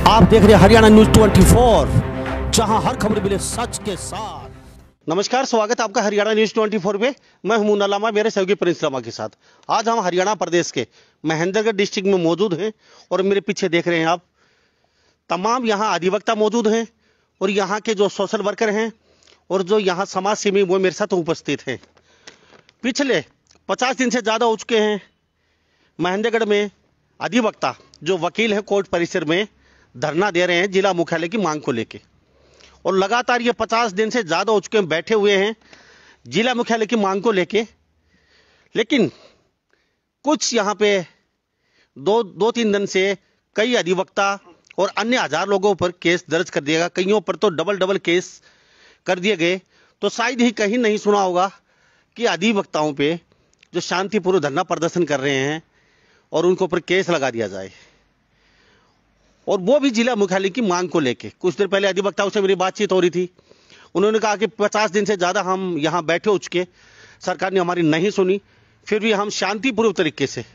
आप देख रहे हैं हरियाणा न्यूज 24, जहां हर खबर मिले सच के साथ। नमस्कार, स्वागत है आपका हरियाणा न्यूज 24 पे। मैं हूं मुन्ना लामा, मेरे सहयोगी प्रिंस लामा के साथ। आज हम हरियाणा प्रदेश के महेंद्रगढ़ डिस्ट्रिक्ट में मौजूद हैं और मेरे पीछे देख रहे हैं आप तमाम यहाँ अधिवक्ता मौजूद हैं और यहाँ के जो सोशल वर्कर हैं और जो यहाँ समाज सेवी वो मेरे साथ उपस्थित हैं। पिछले 50 दिन से ज़्यादा हो चुके हैं महेंद्रगढ़ में अधिवक्ता जो वकील हैं कोर्ट परिसर में धरना दे रहे हैं जिला मुख्यालय की मांग को लेके, और लगातार ये 50 दिन से ज़्यादा हो चुके हैं बैठे हुए हैं जिला मुख्यालय की मांग को लेके। लेकिन कुछ यहाँ पे दो तीन दिन से कई अधिवक्ता और अन्य हजार लोगों पर केस दर्ज कर दिया गया, कईयों पर तो डबल केस कर दिए गए। तो शायद ही कहीं नहीं सुना होगा कि अधिवक्ताओं पे जो शांतिपूर्वक धरना प्रदर्शन कर रहे हैं और उनके ऊपर केस लगा दिया जाए, और वो भी जिला मुख्यालय की मांग को लेके। कुछ देर पहले अधिवक्ताओं से मेरी बातचीत हो रही थी, उन्होंने कहा कि 50 दिन से ज़्यादा हम यहाँ बैठे हो चुके, सरकार ने हमारी नहीं सुनी, फिर भी हम शांतिपूर्वक तरीके से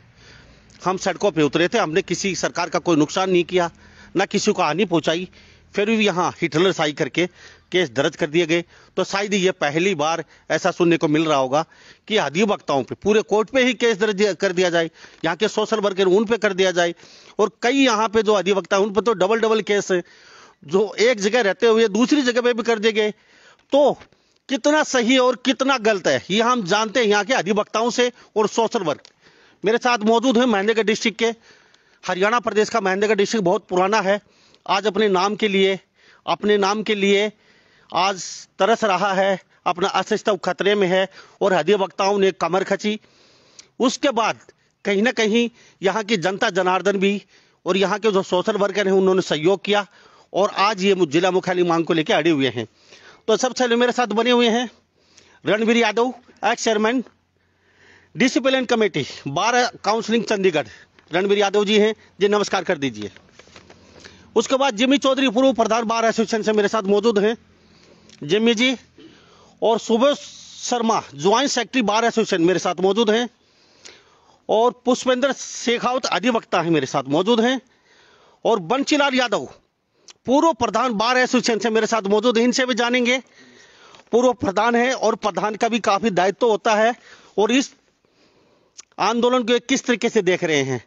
हम सड़कों पे उतरे थे। हमने किसी सरकार का कोई नुकसान नहीं किया, ना किसी को हानि पहुँचाई, फिर भी यहाँ हिटलरशाही करके केस दर्ज कर दिए गए। तो शायद ये पहली बार ऐसा सुनने को मिल रहा होगा कि अधिवक्ताओं पे पूरे कोर्ट पे ही केस दर्ज कर दिया जाए, यहाँ के सोशल वर्कर उन पे कर दिया जाए, और कई यहाँ पे जो अधिवक्ता उन पर तो डबल केस है, जो एक जगह रहते हुए दूसरी जगह पे भी कर दिए गए। तो कितना सही और कितना गलत है ये हम जानते हैं यहाँ के अधिवक्ताओं से और सोशल वर्क। मेरे साथ मौजूद है महेंद्रगढ़ डिस्ट्रिक्ट के, हरियाणा प्रदेश का महेंद्रगढ़ डिस्ट्रिक्ट बहुत पुराना है, आज अपने नाम के लिए आज तरस रहा है, अपना अस्तित्व खतरे में है, और अधिवक्ताओं ने कमर खची। उसके बाद कहीं ना कहीं यहाँ की जनता जनार्दन भी और यहाँ के जो सोशल वर्कर हैं उन्होंने सहयोग किया, और आज ये जिला मुख्यालय मांग को लेकर अड़े हुए हैं। तो सबसे पहले मेरे साथ बने हुए हैं Ranveer Yadav, ex chairman discipline committee bar counselling Chandigarh. Ranveer Yadav ji हैं जी, नमस्कार कर दीजिए। उसके बाद जिमी चौधरी, पूर्व प्रधान बार एसोसिएशन से मेरे साथ मौजूद हैं जिमी जी, और Subodh Sharma joint secretary bar association मेरे साथ मौजूद हैं, और पुष्पेंद्र शेखावत अधिवक्ता है मेरे साथ मौजूद हैं, और बंशीलाल यादव पूर्व प्रधान बार एसोसिएशन से मेरे साथ मौजूद हैं। इनसे भी जानेंगे, पूर्व प्रधान है और प्रधान का भी काफी दायित्व होता है, और इस आंदोलन को किस तरीके से देख रहे हैं।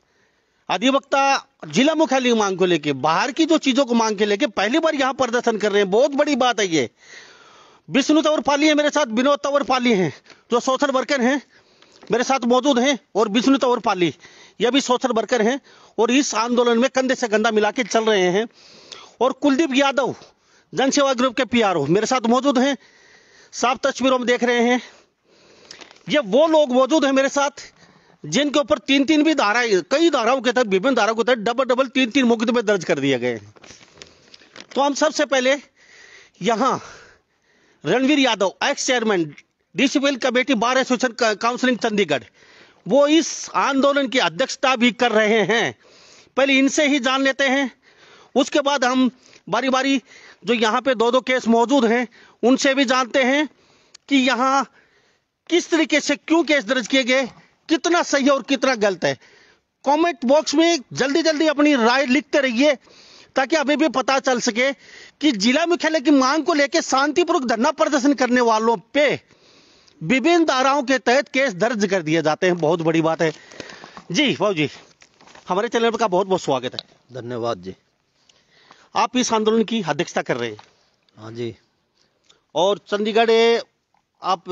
अधिवक्ता जिला मुख्यालय की मांग को लेके, बाहर की जो चीजों को मांग के लेके पहली बार यहाँ प्रदर्शन कर रहे हैं, बहुत बड़ी बात है ये। विष्णु तंवरपाली है मेरे साथ, विनोद तंवरपाली हैं जो सोशल वर्कर हैं मेरे साथ मौजूद हैं, और विष्णु तंवरपाली यह भी सोशल वर्कर हैं और इस आंदोलन में कंधे से कंधा मिला के चल रहे हैं। और कुलदीप यादव जनसेवा ग्रुप के पीआरओ मेरे साथ मौजूद हैं, साफ तस्वीरों में देख रहे हैं। ये वो लोग मौजूद हैं मेरे साथ जिनके ऊपर तीन भी धाराएं, कई धाराओं के तहत, विभिन्न धाराओं के तहत डबल तीन मुकदमे दर्ज कर दिए गए हैं। तो हम सबसे पहले यहाँ Ranveer Yadav, ex chairman discipline committee bar association counselling Chandigarh, वो इस आंदोलन की अध्यक्षता भी कर रहे हैं। पहले इनसे ही जान लेते हैं, उसके बाद हम बारी बारी जो यहाँ पे दो केस मौजूद हैं उनसे भी जानते हैं कि यहाँ किस तरीके से क्यों केस दर्ज किए गए, कितना सही और कितना गलत है। कमेंट बॉक्स में जल्दी अपनी राय लिखते रहिए ताकि हमें भी पता चल सके कि जिला मुख्यालय की मांग को लेकर शांतिपूर्वक धरना प्रदर्शन करने वालों पे विभिन्न धाराओं के तहत केस दर्ज कर दिए जाते हैं। बहुत बड़ी बात है जी। बाबू जी, हमारे चैनल का बहुत बहुत स्वागत है। धन्यवाद जी। आप इस आंदोलन की अध्यक्षता कर रहे हैं? हाँ जी। और चंडीगढ़ आप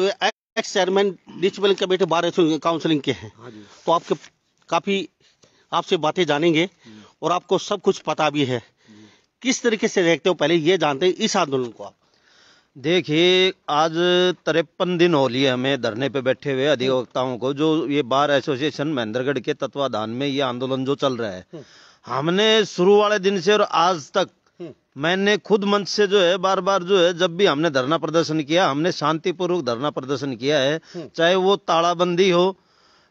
x chairman discipline committee bar counselling के हैं। हाँ जी। तो आपके काफी आपसे बातें जानेंगे और आपको सब कुछ पता भी है। किस तरीके से देखते हो, पहले ये जानते हैं इस आंदोलन को आप। देखिए, आज 53 दिन हो लिए हमें धरने पे बैठे हुए अधिवक्ताओं को, जो ये बार एसोसिएशन महेंद्रगढ़ के तत्वाधान में ये आंदोलन जो चल रहा है। हमने शुरू वाले दिन से और आज तक मैंने खुद मंच से जो है बार बार जो है, जब भी हमने धरना प्रदर्शन किया, हमने शांतिपूर्वक धरना प्रदर्शन किया है। चाहे वो तालाबंदी हो,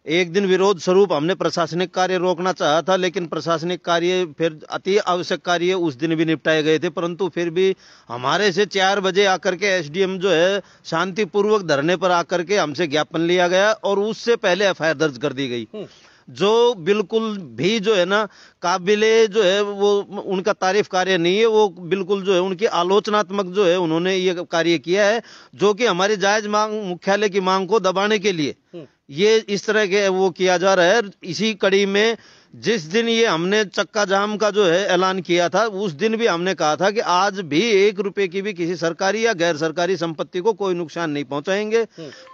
एक दिन विरोध स्वरूप हमने प्रशासनिक कार्य रोकना चाहा था, लेकिन प्रशासनिक कार्य फिर अति आवश्यक कार्य उस दिन भी निपटाए गए थे, परंतु फिर भी हमारे से 4 बजे आकर के एसडीएम जो है शांतिपूर्वक धरने पर आकर के हमसे ज्ञापन लिया गया और उससे पहले एफआईआर दर्ज कर दी गई। जो बिल्कुल भी जो है ना काबिले जो है वो उनका तारीफ कार्य नहीं है, वो बिल्कुल जो है उनकी आलोचनात्मक जो है उन्होंने ये कार्य किया है, जो कि हमारी जायज मांग, मुख्यालय की मांग को दबाने के लिए ये इस तरह के वो किया जा रहा है। इसी कड़ी में जिस दिन ये हमने चक्का जाम का जो है ऐलान किया था, उस दिन भी हमने कहा था कि आज भी 1 रुपए की भी किसी सरकारी या गैर सरकारी संपत्ति को कोई नुकसान नहीं पहुंचाएंगे।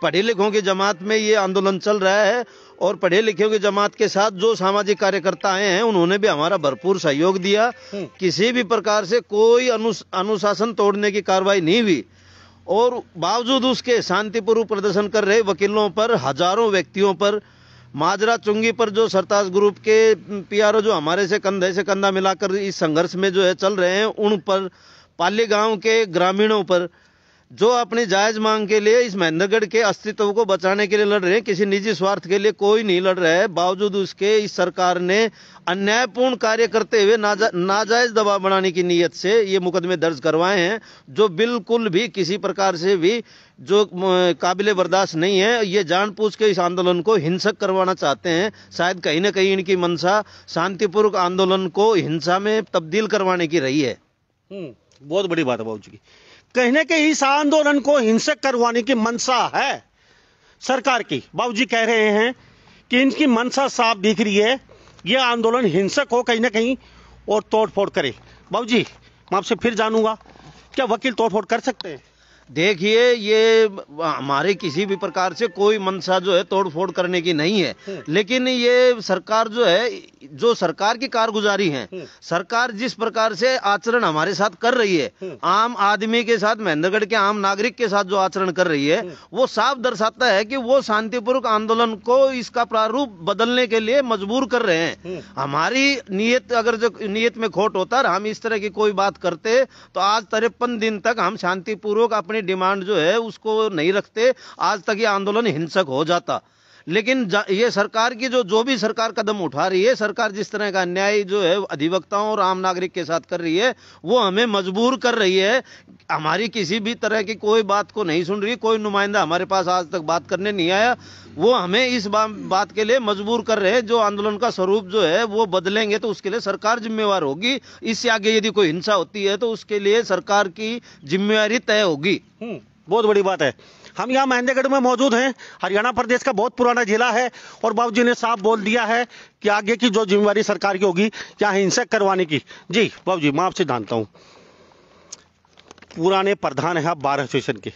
पढ़े लिखों की जमात में ये आंदोलन चल रहा है और पढ़े लिखे की जमात के साथ जो सामाजिक कार्यकर्ता आए हैं उन्होंने भी हमारा भरपूर सहयोग दिया। किसी भी प्रकार से कोई अनुशासन तोड़ने की कार्रवाई नहीं हुई और बावजूद उसके शांतिपूर्वक प्रदर्शन कर रहे वकीलों पर, हजारों व्यक्तियों पर, माजरा चुंगी पर जो सरताज ग्रुप के पीआरओ जो हमारे से कंधा मिलाकर इस संघर्ष में जो है चल रहे हैं, उन पर, पाली गांव के ग्रामीणों पर जो अपनी जायज मांग के लिए इस महेंद्रगढ़ के अस्तित्व को बचाने के लिए लड़ रहे हैं, किसी निजी स्वार्थ के लिए कोई नहीं लड़ रहा है। बावजूद उसके इस सरकार ने अन्यायपूर्ण कार्य करते हुए नाजायज दबाव बनाने की नीयत से ये मुकदमे दर्ज करवाए हैं, जो बिल्कुल भी किसी प्रकार से भी जो काबिले बर्दाश्त नहीं है। ये जानबूझ के इस आंदोलन को हिंसक करवाना चाहते हैं। शायद कहीं ना कहीं इनकी मंशा शांतिपूर्वक आंदोलन को हिंसा में तब्दील करवाने की रही है। बहुत बड़ी बात है बाबूजी की, कहीं ना कहीं इस आंदोलन को हिंसक करवाने की मंशा है सरकार की। बाबूजी कह रहे हैं कि इनकी मंशा साफ दिख रही है, यह आंदोलन हिंसक हो कहीं ना कहीं और तोड़फोड़ करे। बाबूजी मैं आपसे फिर जानूंगा, क्या वकील तोड़फोड़ कर सकते हैं? देखिए, ये हमारे किसी भी प्रकार से कोई मंशा जो है तोड़फोड़ करने की नहीं है, लेकिन ये सरकार जो है, जो सरकार की कारगुजारी है, सरकार जिस प्रकार से आचरण हमारे साथ कर रही है, आम आदमी के साथ, महेंद्रगढ़ के आम नागरिक के साथ जो आचरण कर रही है, वो साफ दर्शाता है कि वो शांतिपूर्वक आंदोलन को इसका प्रारूप बदलने के लिए मजबूर कर रहे हैं। हमारी नीयत, अगर जो नीयत में खोट होता और हम इस तरह की कोई बात करते तो आज 53 दिन तक हम शांतिपूर्वक अपनी डिमांड जो है उसको नहीं रखते, आज तक ये आंदोलन हिंसक हो जाता। लेकिन ये सरकार की जो भी सरकार कदम उठा रही है, सरकार जिस तरह का अन्याय जो है अधिवक्ताओं और आम नागरिक के साथ कर रही है, वो हमें मजबूर कर रही है। हमारी किसी भी तरह की कोई बात को नहीं सुन रही, कोई नुमाइंदा हमारे पास आज तक बात करने नहीं आया। वो हमें इस बात के लिए मजबूर कर रहे हैं। जो आंदोलन का स्वरूप जो है वो बदलेंगे तो उसके लिए सरकार जिम्मेवार होगी। इससे आगे यदि कोई हिंसा होती है तो उसके लिए सरकार की जिम्मेवारी तय होगी। बहुत बड़ी बात है। हम यहाँ महेंद्रगढ़ में मौजूद हैं, हरियाणा प्रदेश का बहुत पुराना जिला है और बाबूजी ने साफ बोल दिया है कि आगे की जो जिम्मेवारी सरकार की होगी यहाँ हिंसक करवाने की। जी बाबूजी मैं आपसे जानता हूँ, पुराने प्रधान है आप बार एसोसिएशन के,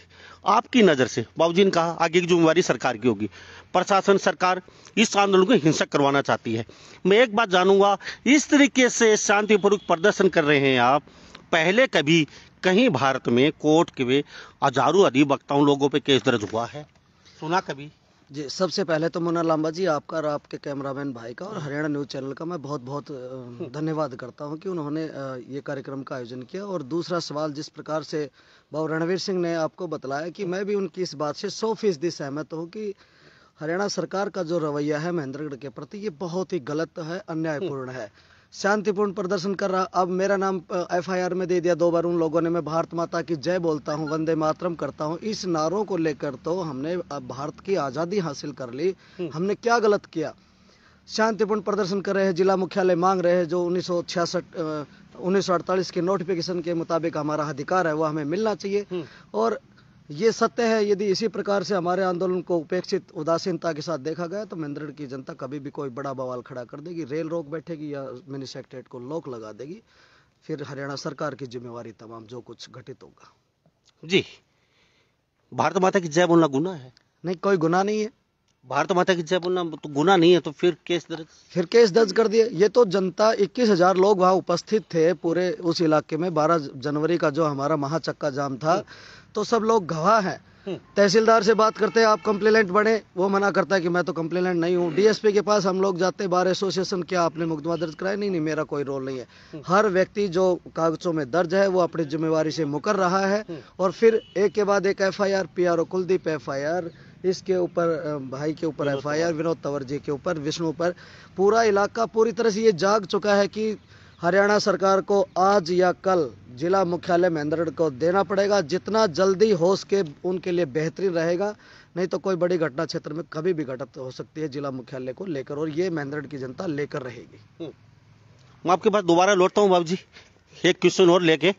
आपकी नज़र से बाबूजी ने कहा आगे की जिम्मेवारी सरकार की होगी, प्रशासन सरकार इस आंदोलन को हिंसक करवाना चाहती है। मैं एक बात जानूंगा, इस तरीके से शांतिपूर्वक प्रदर्शन कर रहे हैं आप, पहले कभी कहीं भारत में कोर्ट के हजारों अधिवक्ताओं लोगों पे केस दर्ज हुआ है, सुना कभी? जी, सबसे पहले तो मुन्ना लांबा जी आपका और आपके कैमरामैन भाई का और हरियाणा न्यूज़ चैनल का मैं बहुत बहुत धन्यवाद करता हूं कि उन्होंने ये कार्यक्रम का आयोजन किया। और दूसरा सवाल, जिस प्रकार से बाबू रणवीर सिंह ने आपको बतलाया कि मैं भी उनकी इस बात से 100% सहमत हूँ कि हरियाणा सरकार का जो रवैया है महेंद्रगढ़ के प्रति, ये बहुत ही गलत है, अन्यायपूर्ण है। शांतिपूर्ण प्रदर्शन कर रहा, अब मेरा नाम FIR में दे दिया 2 बार उन लोगों ने। मैं भारत माता की जय बोलता हूँ, वंदे मातरम करता हूँ, इस नारों को लेकर तो हमने भारत की आज़ादी हासिल कर ली। हमने क्या गलत किया? शांतिपूर्ण प्रदर्शन कर रहे हैं, जिला मुख्यालय मांग रहे हैं, जो 1948 के नोटिफिकेशन के मुताबिक हमारा अधिकार है वो हमें मिलना चाहिए। और ये सत्य है, यदि इसी प्रकार से हमारे आंदोलन को उपेक्षित, उदासीनता के साथ देखा गया तो महेंद्रगढ़ की जनता कभी भी कोई बड़ा बवाल खड़ा कर देगी, रेल रोक बैठेगी या मिनी सेक्रेटरीट को लॉक लगा देगी। फिर हरियाणा सरकार की जिम्मेवारी तमाम जो कुछ घटित होगा। जी, भारत माता की जय बोलना गुनाह है? नहीं, कोई गुनाह नहीं है। भारत माता की जय बोलना तो गुनाह नहीं है, तो फिर केस दर्ज कर दिए। ये तो जनता, 21,000 लोग वहाँ उपस्थित थे पूरे उस इलाके में। 12 जनवरी का जो हमारा महाचक्का जाम था, तो सब लोग गवाह हैं। तहसीलदार से बात करते हैं, आप कंप्लेनेंट बने, वो मना करता है कि मैं तो कंप्लेनेंट नहीं हूँ। DSP के पास हम लोग जाते, बार एसोसिएशन, क्या आपने मुकदमा दर्ज कराया? नहीं, मेरा कोई रोल नहीं है। हर व्यक्ति जो कागजों में दर्ज है वो अपनी जिम्मेवारी से मुकर रहा है। और फिर एक के बाद एक FIR, PRO कुलदीप FIR, इसके ऊपर भाई के ऊपर FIR, विनोद तंवर जी के ऊपर, विष्णु पर। पूरा इलाका पूरी तरह से ये जाग चुका है कि हरियाणा सरकार को आज या कल जिला मुख्यालय महेंद्रगढ़ को देना पड़ेगा। जितना जल्दी हो सके उनके लिए बेहतरीन रहेगा। नहीं तो कोई बड़ी घटना क्षेत्र में कभी भी घटित हो सकती है जिला मुख्यालय को लेकर, और ये महेंद्रगढ़ की जनता लेकर रहेगी। मैं आपके पास दोबारा लौटता हूँ बाबू जी, एक क्वेश्चन और लेके।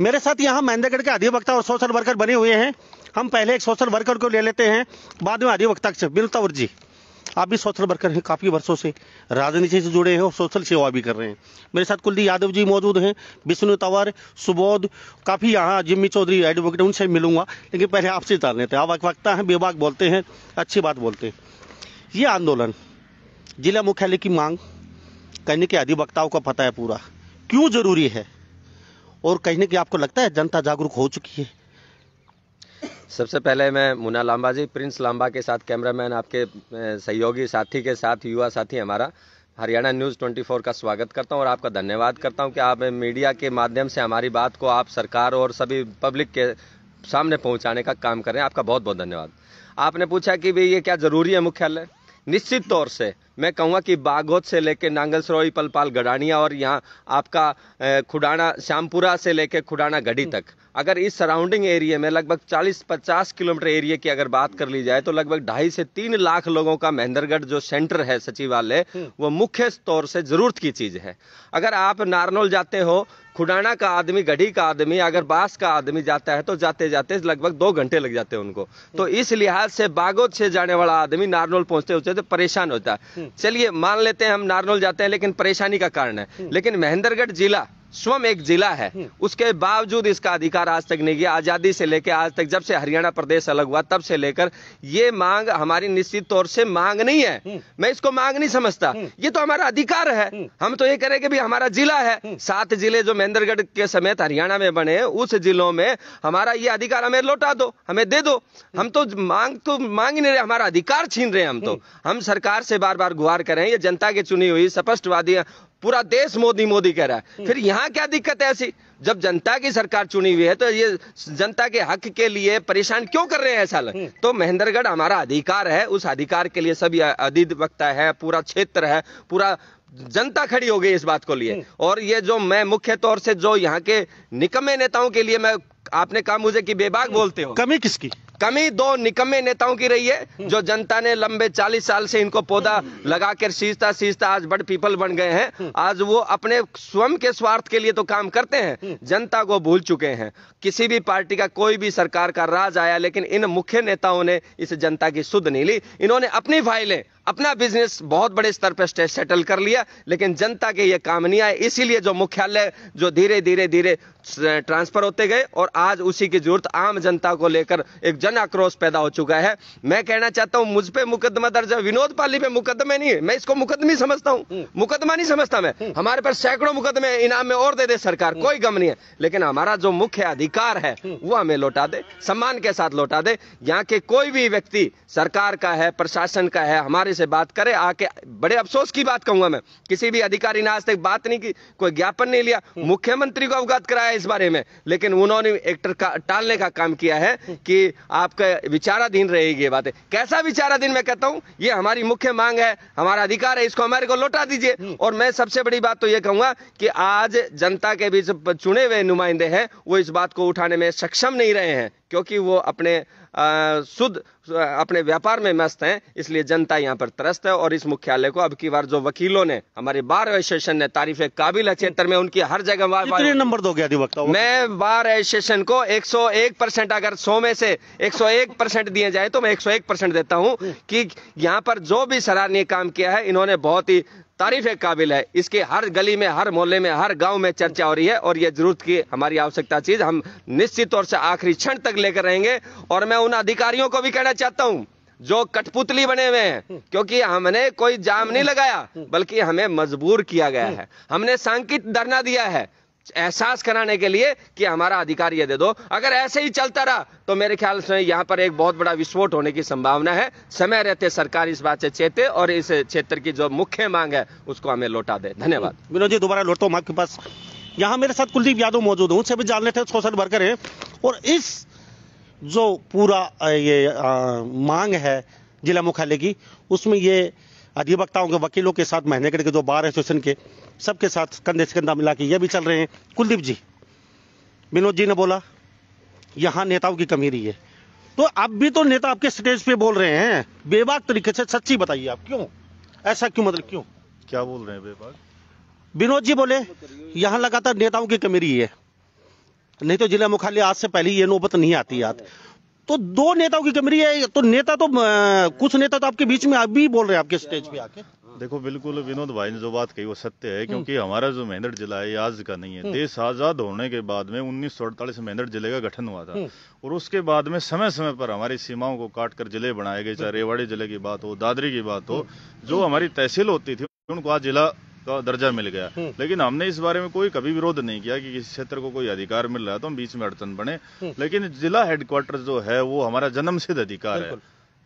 मेरे साथ यहाँ महेंद्रगढ़ के अधिवक्ता और सोशल वर्कर बने हुए हैं। हम पहले एक सोशल वर्कर को ले लेते हैं, बाद में अधिवक्ता से। विनोद तंवर जी, आप भी सोशल वर्कर हैं, काफ़ी वर्षों से राजनीति से जुड़े हैं और सोशल सेवा भी कर रहे हैं। मेरे साथ कुलदीप यादव जी मौजूद हैं, विष्णु तंवर, सुबोध, काफ़ी यहाँ जिम्मी चौधरी एडवोकेट, उनसे मिलूंगा। लेकिन पहले आपसे जान लेते हैं। आप अधिवक्ता हैं, बेबाक बोलते हैं, अच्छी बात बोलते हैं। ये आंदोलन, जिला मुख्यालय की मांग कहने के अधिवक्ताओं को पता है पूरा, क्यों जरूरी है, और कहने की आपको लगता है जनता जागरूक हो चुकी है? सबसे पहले मैं मुन्ना लांबा जी, प्रिंस लांबा के साथ कैमरामैन, आपके सहयोगी साथी के साथ, युवा साथी हमारा, हरियाणा न्यूज़ 24 का स्वागत करता हूं और आपका धन्यवाद करता हूं कि आप मीडिया के माध्यम से हमारी बात को आप सरकार और सभी पब्लिक के सामने पहुंचाने का काम कर रहे हैं। आपका बहुत बहुत धन्यवाद। आपने पूछा कि भाई ये क्या ज़रूरी है मुख्यालय? निश्चित तौर से मैं कहूँगा कि बागोत से लेकर नांगल सरोई, पलपाल, गडानिया और यहाँ आपका खुडाना, श्यामपुरा से लेकर खुडाना गढ़ी तक, अगर इस सराउंडिंग एरिया में लगभग 40-50 किलोमीटर एरिया की अगर बात कर ली जाए तो लगभग 2.5 से 3 लाख लोगों का महेंद्रगढ़ जो सेंटर है सचिवालय, वो मुख्य तौर से जरूरत की चीज है। अगर आप नारनौल जाते हो, खुडाना का आदमी, गढ़ी का आदमी, अगर बास का आदमी जाता है तो जाते जाते लगभग 2 घंटे लग जाते हैं उनको। तो इस लिहाज से बागोत से जाने वाला आदमी नारनौल पहुंचते होते तो परेशान होता है। चलिए मान लेते हैं हम नारनौल जाते हैं, लेकिन परेशानी का कारण है। लेकिन महेंद्रगढ़ जिला स्वयं एक जिला है, उसके बावजूद इसका अधिकार आज तक नहीं किया। आजादी से लेकर आज तक, जब से हरियाणा प्रदेश अलग हुआ तब से लेकर ये मांग हमारी निश्चित तौर से मांग नहीं है, मैं इसको मांग नहीं समझता, ये तो हमारा अधिकार है। हम तो ये करें कि भी हमारा जिला है, 7 जिले जो महेंद्रगढ़ के समेत हरियाणा में बने, उस जिलों में हमारा ये अधिकार हमें लौटा दो, हमें दे दो। हम तो मांग ही नहीं रहे, हमारा अधिकार छीन रहे हैं। हम सरकार से बार बार गुहार कर रहे हैं, ये जनता की चुनी हुई स्पष्टवादी, पूरा देश मोदी मोदी कह रहा है। फिर यहाँ क्या दिक्कत है ऐसी? जब जनता की सरकार चुनी हुई है तो ये जनता के हक के लिए परेशान क्यों कर रहे हैं ऐसा? तो महेंद्रगढ़ हमारा अधिकार है, उस अधिकार के लिए सभी अधिवक्ता है, पूरा क्षेत्र है, पूरा जनता खड़ी हो गई इस बात को लिए। और ये जो मैं मुख्य तौर से जो यहाँ के निकम्मे नेताओं के लिए, मैं, आपने कहा मुझे कि बेबाक बोलते हो, कमी किसकी? कमी 2 निकम्मे नेताओं की रही है, जो जनता ने लंबे 40 साल से इनको पौधा लगाकर सींचता आज बड़ पीपल बन गए हैं। आज वो अपने स्वयं के स्वार्थ के लिए तो काम करते हैं, जनता को भूल चुके हैं। किसी भी पार्टी का, कोई भी सरकार का राज आया, लेकिन इन मुख्य नेताओं ने इस जनता की सुध नहीं ली। इन्होंने अपनी फाइलें, अपना बिजनेस बहुत बड़े स्तर पर सेटल कर लिया, लेकिन जनता के ये काम नहीं आए। इसीलिए जो मुख्यालय जो धीरे धीरे ट्रांसफर होते गए, और आज उसी की जरूरत आम जनता को लेकर एक जन आक्रोश पैदा हो चुका है। मैं कहना चाहता हूं, मुझ पे मुकदमा दर्ज है, विनोद पाली पे मुकदमे नहीं है, मैं इसको मुकदमी समझता हूं, मुकदमा नहीं समझता मैं। हमारे पास सैकड़ों मुकदमे इनाम में और दे दे सरकार, कोई गम नहीं है, लेकिन हमारा जो मुख्य अधिकार है वो हमें लौटा दे, सम्मान के साथ लौटा दे। यहाँ के कोई भी व्यक्ति सरकार का है, प्रशासन का है, हमारे से बात करे आके। बड़े अफसोस की बात कहूंगा मैं, किसी भी अधिकारी ने आज तक बात नहीं की, कोई ज्ञापन नहीं लिया, मुख्यमंत्री को अवगत कराया इस बारे में, लेकिन उन्होंने एक्टर का टालने का काम किया है कि आपका विचाराधीन रहेगी ये बातें। कैसा विचाराधीन? मैं कहता हूं ये हमारी मुख्य मांग है, हमारा अधिकार है, इसको हमारे को लौटा दीजिए। और मैं सबसे बड़ी बात तो ये कहूंगा कि आज जनता के बीच चुने हुए नुमाइंदे हैं, वो इस बात को उठाने में सक्षम नहीं रहे हैं, क्योंकि वो अपने अपने व्यापार में मस्त हैं। इसलिए जनता यहाँ पर त्रस्त है। और इस मुख्यालय को अब की बार जो वकीलों ने, हमारे बार एसोसिएशन ने, तारीफ काबिल है क्षेत्र में उनकी, हर जगह कितने नंबर दोगे अधिवक्ता? मैं बार एसोसिएशन को 101%, अगर 100 में से 101% दिए जाए तो मैं 101% देता हूं कि यहाँ पर जो भी सराहनीय काम किया है इन्होंने, बहुत ही तारीफ काबिल है। इसके हर गली में, हर मोहल्ले में, हर गांव में चर्चा हो रही है, और ये जरूरत की हमारी आवश्यकता चीज हम निश्चित तौर से आखिरी क्षण तक लेकर रहेंगे। और मैं उन अधिकारियों को भी कहना चाहता हूं जो कठपुतली बने हुए हैं, क्योंकि हमने कोई जाम नहीं लगाया, बल्कि हमें मजबूर किया गया है, हमने सांकेतिक धरना दिया है एहसास कराने के लिए कि हमारा अधिकार ये दे दो। अगर ऐसे ही चलता रहा तो मेरे ख्याल से यहाँ पर एक बहुत बड़ा विस्फोट होने की संभावना है। समय रहते सरकार इस बात से चेते और इस क्षेत्र की जो मुख्य मांग है उसको हमें लौटा दे। धन्यवाद। विनोद जी, दोबारा लौटता हूँ आपके पास। यहाँ मेरे साथ कुलदीप यादव मौजूद हूँ, उनसे भी जान लेते हैं, सोशल वर्कर है। और इस जो पूरा ये मांग है जिला मुख्यालय की, उसमें ये अधिवक्ताओं के, वकीलों के साथ, महेंद्रगढ़ के जो बार एसोसिएशन के, सबके साथ कंधे से कंधा मिला के ये भी चल रहे हैं। कुलदीप जी, विनोद जी ने बोला यहाँ नेताओं की कमी रही है, तो अब भी तो नेता आपके स्टेज पे बोल रहे हैं बेबाक तरीके से, सच्ची बताइए आप क्यों ऐसा, क्यों मतलब क्यों? क्या बोल रहे हैं बेबाक? विनोद जी बोले यहाँ लगातार नेताओं की कमी रही है, नहीं तो जिला मुख्यालय आज से पहले ये नौबत नहीं आती याद। तो दो नेताओं की कमी रही है, तो नेता तो कुछ नेता तो आपके बीच में अभी बोल रहे हैं आपके स्टेज पे आके। देखो बिल्कुल विनोद भाई ने जो बात कही वो सत्य है, क्योंकि हमारा जो मेंढर जिला है ये आज का नहीं है। देश आजाद होने के बाद में 1948 में मेंढर जिले का गठन हुआ था, और उसके बाद में समय समय पर हमारी सीमाओं को काट कर जिले बनाए गए, चाहे रेवाड़ी जिले की बात हो, दादरी की बात हो, जो हमारी तहसील होती थी उनको आज जिला का दर्जा मिल गया। लेकिन हमने इस बारे में कोई कभी विरोध नहीं किया कि किसी क्षेत्र को कोई अधिकार मिल रहा है तो हम बीच में अड़चन बने। लेकिन जिला हेडक्वार्टर जो है वो हमारा जन्मसिद्ध अधिकार है,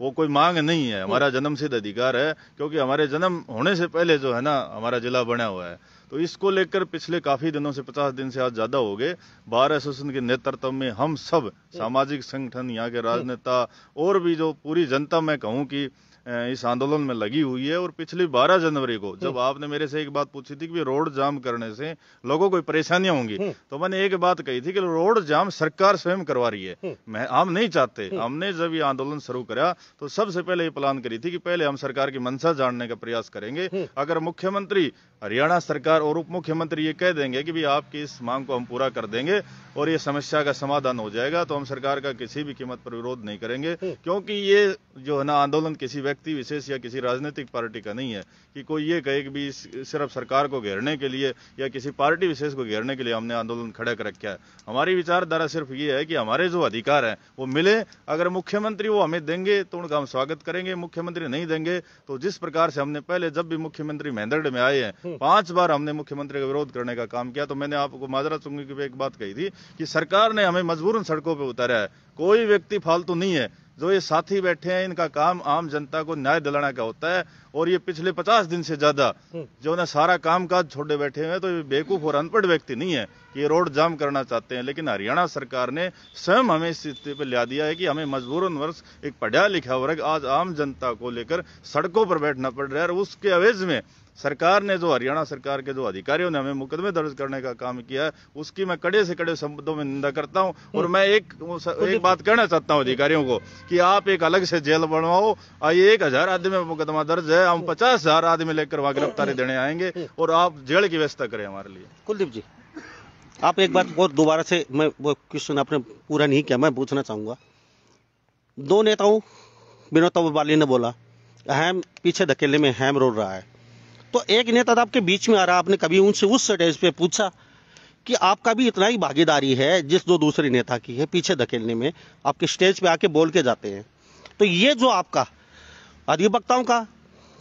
वो कोई मांग नहीं है, हमारा जन्मसिद्ध अधिकार है, क्योंकि हमारे जन्म होने से पहले जो है ना हमारा जिला बना हुआ है। तो इसको लेकर पिछले काफी दिनों से 50 दिन से आज ज्यादा हो गए, बार एसोसिएशन के नेतृत्व में हम सब सामाजिक संगठन, यहाँ के राजनेता और भी जो पूरी जनता मैं कहूँ कि इस आंदोलन में लगी हुई है। और पिछली 12 जनवरी को जब आपने मेरे से एक बात पूछी थी कि रोड जाम करने से लोगों को परेशानियां होंगी, तो मैंने एक बात कही थी कि रोड जाम सरकार स्वयं करवा रही है, हम नहीं चाहते। हमने जब ये आंदोलन शुरू करा तो सबसे पहले ये प्लान करी थी कि पहले हम सरकार की मंशा जानने का प्रयास करेंगे। अगर मुख्यमंत्री, हरियाणा सरकार और उप मुख्यमंत्री ये कह देंगे कि भी आपकी इस मांग को हम पूरा कर देंगे और ये समस्या का समाधान हो जाएगा, तो हम सरकार का किसी भी कीमत पर विरोध नहीं करेंगे। क्योंकि ये जो है ना आंदोलन किसी व्यक्ति विशेष या किसी राजनीतिक पार्टी का नहीं है कि कोई ये कहे कि भी सिर्फ सरकार को घेरने के लिए या किसी पार्टी विशेष को घेरने के लिए हमने आंदोलन खड़ा कर रखा है। हमारी विचारधारा सिर्फ ये है कि हमारे जो अधिकार हैं वो मिले। अगर मुख्यमंत्री वो हमें देंगे तो उनका हम स्वागत करेंगे, मुख्यमंत्री नहीं देंगे तो जिस प्रकार से हमने पहले जब भी मुख्यमंत्री मेंढरगढ़ में आए हैं 5 बार हमने मुख्यमंत्री का विरोध करने का काम किया। तो मैंने आपको माजरा चुंगी की एक बात कही थी कि सरकार ने हमें मजबूरन सड़कों पर उतारा है, कोई व्यक्ति फालतू नहीं है। जो ये साथी बैठे हैं इनका काम आम जनता को न्याय दिलाना का होता है, और ये पिछले 50 दिन से ज्यादा जो ना सारा काम काज छोड़े बैठे हुए हैं, तो ये बेवकूफ और अनपढ़ व्यक्ति नहीं है कि ये रोड जाम करना चाहते हैं। लेकिन हरियाणा सरकार ने स्वयं हमें इस स्थिति पर ला दिया है कि हमें मजबूरन वर्ष एक पढ़ा लिखा वर्ग आज आम जनता को लेकर सड़कों पर बैठना पड़ रहा है। और उसके एवज में सरकार ने जो हरियाणा सरकार के जो अधिकारियों ने हमें मुकदमे दर्ज करने का काम किया है उसकी मैं कड़े से कड़े शब्दों में निंदा करता हूं। और मैं एक बात कहना चाहता हूं अधिकारियों को कि आप एक अलग से जेल बनवाओ, 1000 आदमी में मुकदमा दर्ज है, हम 50,000 आदमी लेकर वहां गिरफ्तारी देने आएंगे और आप जेल की व्यवस्था करें हमारे लिए। कुलदीप जी, आप एक बात और दोबारा से, मैं वो क्वेश्चन आपने पूरा नहीं किया, मैं पूछना चाहूंगा। दो नेताओं, विनोद वाली ने बोला अहम पीछे धकेलने में अहम रोल रहा है, तो एक नेता आपके बीच में आ रहा, आपने कभी उनसे उस स्टेज पे पूछा कि आपका भी इतना ही भागीदारी है जिस दो दूसरे नेता की है पीछे धकेलने में? आपके स्टेज पे आके बोल के जाते हैं। तो ये जो आपका अधिवक्ताओं का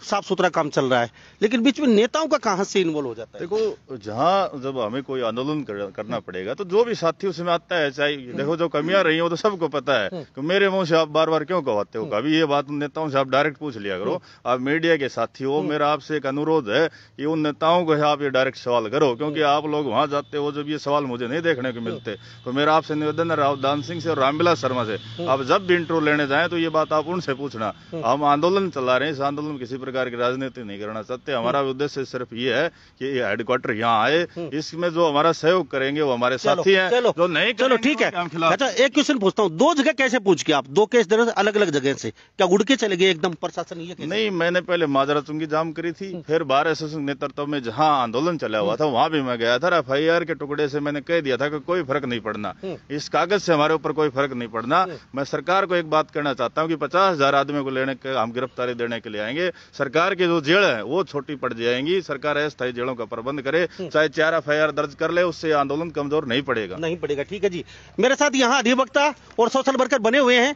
साफ सुथरा काम चल रहा है, लेकिन बीच में नेताओं का कहां से इन्वॉल्व हो जाता है? देखो जहां जब हमें कोई आंदोलन करना पड़ेगा तो जो भी साथी उसमें आता है, चाहे देखो जो कमियां रही हैं वो तो सबको पता है, तो मेरे मुंह से आप बार बार क्यों कहते हो? कभी ये बात उन नेताओं से आप डायरेक्ट पूछ लिया करो। आप मीडिया के साथी हो, मेरा आपसे एक अनुरोध है कि उन नेताओं को आप ये डायरेक्ट सवाल करो, क्योंकि आप लोग वहां जाते हो जब ये सवाल मुझे नहीं देखने को मिलते। तो मेरा आपसे निवेदन है रावदान सिंह से और रामविलास शर्मा से, आप जब भी इंटरव्यू लेने जाए तो ये बात आप उनसे पूछना। हम आंदोलन चला रहे हैं, इस आंदोलन में किसी प्रकार की राजनीति नहीं करना चाहते। हमारा उद्देश्य सिर्फ ये है कि हेडक्वार्टर यहाँ आए, इसमें जो हमारा सहयोग करेंगे वो हमारे साथी हैं, जो नहीं चलो ठीक है। अच्छा एक क्वेश्चन पूछता हूँ, दो जगह कैसे पूछ के आप दो केस दे रहे हो अलग अलग जगह से, क्या उड़ के चले गए एकदम प्रशासन? ये नहीं, मैंने पहले माजरा चुंगी जाम करी थी, फिर बार एसोसिएशन नेतृत्व में जहाँ आंदोलन चला हुआ था वहां भी मैं गया था। FIR के टुकड़े से मैंने कह दिया था कि कोई फर्क नहीं पड़ना, इस कागज से हमारे ऊपर कोई फर्क नहीं पड़ना। मैं सरकार को एक बात कहना चाहता हूँ कि 50,000 आदमी को लेने के हम गिरफ्तारी देने के लिए आएंगे। सरकार की जो जेल है वो छोटी पड़ जाएंगी, सरकार अस्थायी जेलों का प्रबंध करे, चाहे 4 FIR दर्ज कर ले, उससे आंदोलन कमजोर नहीं पड़ेगा। ठीक है जी, मेरे साथ यहाँ अधिवक्ता और सोशल वर्कर बने हुए हैं।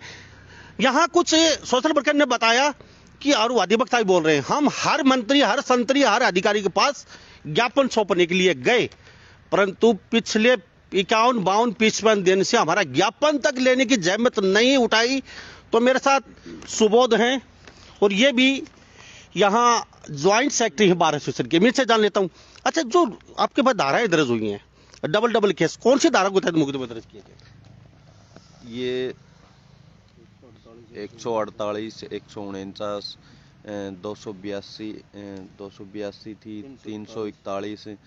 यहाँ कुछ सोशल वर्कर ने बताया कि और अधिवक्ता भी बोल रहे हैं, हम हर मंत्री, हर संतरी, हर अधिकारी के पास ज्ञापन सौंपने के लिए गए, परंतु पिछले 51-52 55 दिन से हमारा ज्ञापन तक लेने की जहमत नहीं उठाई। तो मेरे साथ सुबोध हैं और ये भी यहाँ ज्वाइंट सेक्रेटरी है बार एसोसिएशन के। मैं से जान लेता हूँ, अच्छा जो आपके पास धाराएं दर्ज हुई हैं, डबल केस, कौन सी धारा को तहत मुकदमे दर्ज किए गए? ये 148, 149, 282 थी, 341,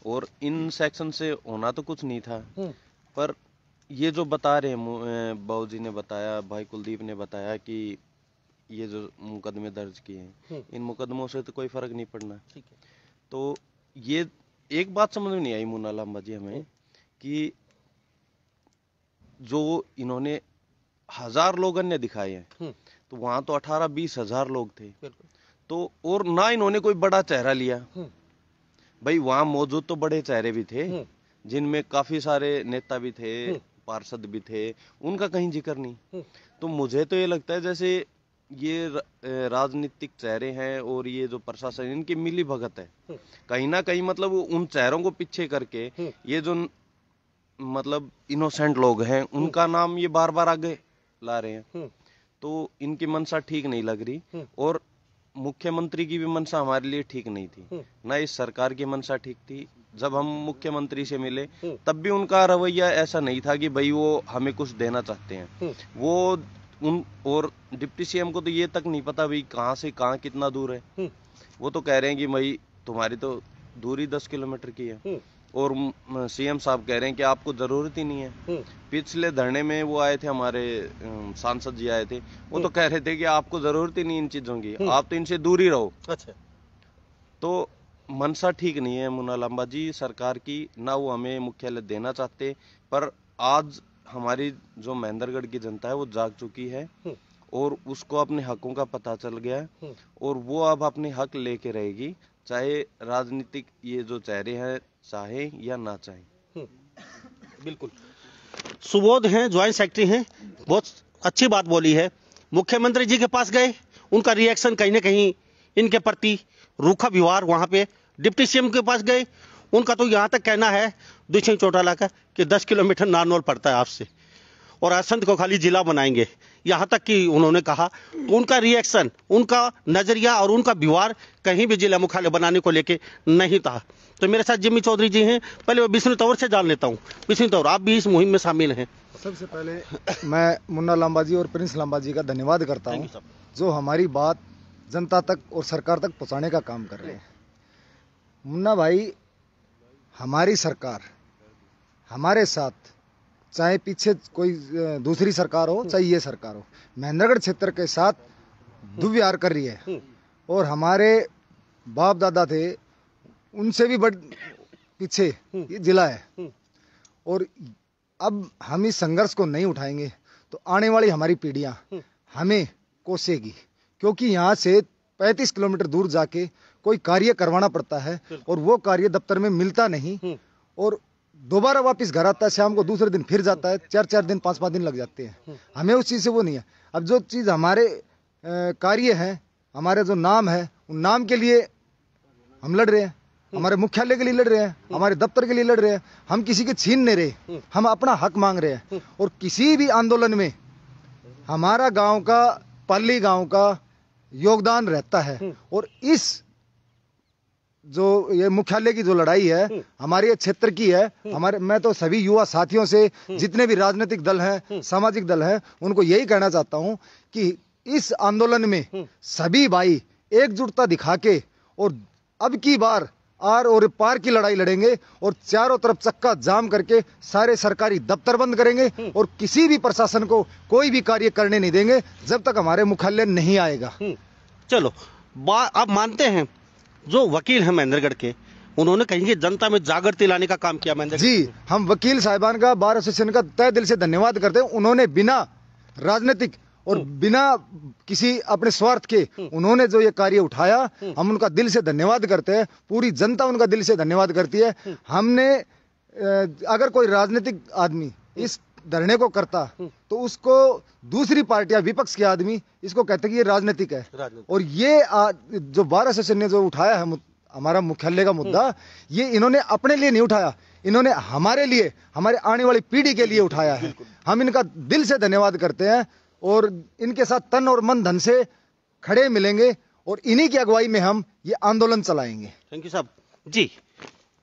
और इन सेक्शन से होना तो कुछ नहीं था, पर ये जो बता रहे हैं बाबू जी ने बताया, भाई कुलदीप ने बताया कि ये जो मुकदमे दर्ज किए हैं, इन मुकदमों से तो कोई फर्क नहीं पड़ना। ठीक है। तो ये एक बात समझ में नहीं आई मुन्ना लांबा जी हमें कि जो इन्होंने 1000 लोग अन्य दिखाए हैं, तो वहां तो 18-20 हजार लोग थे। तो और ना इन्होंने कोई बड़ा चेहरा लिया। भाई वहां मौजूद तो बड़े चेहरे भी थे, जिनमें काफी सारे नेता भी थे, पार्षद भी थे, उनका कहीं जिक्र नहीं। तो मुझे तो ये लगता है जैसे ये राजनीतिक चेहरे हैं और ये जो प्रशासन, इनकी मिली भगत है कहीं ना कहीं। मतलब उन चेहरों को पीछे करके ये जो मतलब इनोसेंट लोग हैं उनका नाम ये बार बार आगे ला रहे हैं। तो इनकी मंशा ठीक नहीं लग रही, और मुख्यमंत्री की भी मंशा हमारे लिए ठीक नहीं थी, ना इस सरकार की मंशा ठीक थी। जब हम मुख्यमंत्री से मिले तब भी उनका रवैया ऐसा नहीं था कि भाई वो हमें कुछ देना चाहते हैं। वो उन और डिप्टी सीएम को तो ये तक नहीं पता भाई कहाँ से कहाँ कितना दूर है। वो तो कह रहे हैं कि भाई तुम्हारी तो दूरी 10 किलोमीटर की है, और सीएम साहब कह रहे हैं कि आपको जरूरत ही नहीं है। पिछले धरने में वो आए थे, हमारे सांसद जी आए थे, वो तो कह रहे थे कि आपको जरूरत ही नहीं इन चीजों की, आप तो इनसे दूर ही रहो। अच्छा। तो मनसा ठीक नहीं है मुन्ना लांबा जी सरकार की, ना वो हमें मुख्यालय देना चाहते। पर आज हमारी जो महेंद्रगढ़ की जनता है वो जाग चुकी है, और उसको अपने हकों का पता चल गया है, और वो अब अपने हक लेके रहेगी, चाहे राजनीतिक ये जो चेहरे हैं चाहे या ना चाहे। बिल्कुल। सुबोध हैं, ज्वाइंट सेक्रेटरी हैं, बहुत अच्छी बात बोली है। मुख्यमंत्री जी के पास गए, उनका रिएक्शन कहीं ना कहीं इनके प्रति रूखा व्यवहार। वहां पे डिप्टी सीएम के पास गए, उनका तो यहां तक कहना है दुष्यंत चौटाला का कि 10 किलोमीटर नारनौल पड़ता है आपसे, और असंत को खाली जिला बनाएंगे, यहां तक कि उन्होंने कहा। तो उनका रिएक्शन, उनका नजरिया और उनका व्यवहार कहीं भी जिला मुख्यालय बनाने को लेके नहीं था। तो मेरे साथ जिम्मी चौधरी जी हैं, पहले मैं विष्णु तंवर से जान लेता हूँ। विष्णु तंवर, आप भी इस मुहिम में शामिल हैं। सबसे पहले मैं मुन्ना लांबा जी और प्रिंस लांबा जी का धन्यवाद करता हूँ, जो हमारी बात जनता तक और सरकार तक पहुँचाने का काम कर रहे हैं। मुन्ना भाई, हमारी सरकार हमारे साथ, चाहे पीछे कोई दूसरी सरकार हो चाहे ये सरकार हो, महेंद्रगढ़ क्षेत्र के साथ दुर्व्यवहार कर रही है। और हमारे बाप दादा थे, उनसे भी बड़ पीछे ये जिला है। और अब हम इस संघर्ष को नहीं उठाएंगे तो आने वाली हमारी पीढ़ियां हमें कोसेगी, क्योंकि यहाँ से 35 किलोमीटर दूर जाके कोई कार्य करवाना पड़ता है, और वो कार्य दफ्तर में मिलता नहीं, और दोबारा वापस घर आता है, शाम को दूसरे दिन फिर जाता है, 4-4 दिन 5-5 दिन लग जाते हैं। हमें उस चीज़ से वो नहीं है। अब जो चीज़ हमारे कार्य है, हमारे जो नाम है, उन नाम के लिए हम लड़ रहे हैं, हमारे मुख्यालय के लिए लड़ रहे हैं, हमारे दफ्तर के लिए लड़ रहे हैं। हम किसी के छीन नहीं रहे, हम अपना हक मांग रहे हैं। और किसी भी आंदोलन में हमारा गांव का, पाली गांव का योगदान रहता है। और इस जो ये मुख्यालय की जो लड़ाई है हमारे क्षेत्र की है, हमारे, मैं तो सभी युवा साथियों से, जितने भी राजनीतिक दल हैं, सामाजिक दल हैं, उनको यही कहना चाहता हूं कि इस आंदोलन में सभी भाई एकजुटता दिखा के, और अब की बार आर और पार की लड़ाई लड़ेंगे, और चारों तरफ चक्का जाम करके सारे सरकारी दफ्तर बंद करेंगे, और किसी भी प्रशासन को कोई भी कार्य करने नहीं देंगे जब तक हमारे मुख्यालय नहीं आएगा। चलो, आप मानते हैं जो वकील हैं महेंद्रगढ़ के, उन्होंने कहीं की जनता में जागृति लाने का काम किया महेंद्रगढ़? जी, हम वकील साहिबान का, बार एसोसिएशन का तहे दिल से धन्यवाद करते हैं। उन्होंने बिना राजनीतिक और बिना किसी अपने स्वार्थ के उन्होंने जो ये कार्य उठाया, हम उनका दिल से धन्यवाद करते हैं। पूरी जनता उनका दिल से धन्यवाद करती है। हमने अगर कोई राजनीतिक आदमी इस धरने को करता तो उसको दूसरी पार्टियां, विपक्ष के आदमी इसको कहते कि ये राजनीतिक है। और ये जो बार एसोसिएशन ने जो उठाया है हमारा मुख्यालय का मुद्दा, ये इन्होंने अपने लिए नहीं उठाया, इन्होंने हमारे लिए, हमारे आने वाली पीढ़ी के लिए उठाया है। हम इनका दिल से धन्यवाद करते हैं, और इनके साथ तन और मन धन से खड़े मिलेंगे, और इन्हीं की अगुवाई में हम ये आंदोलन चलाएंगे। थैंक यू साहब। जी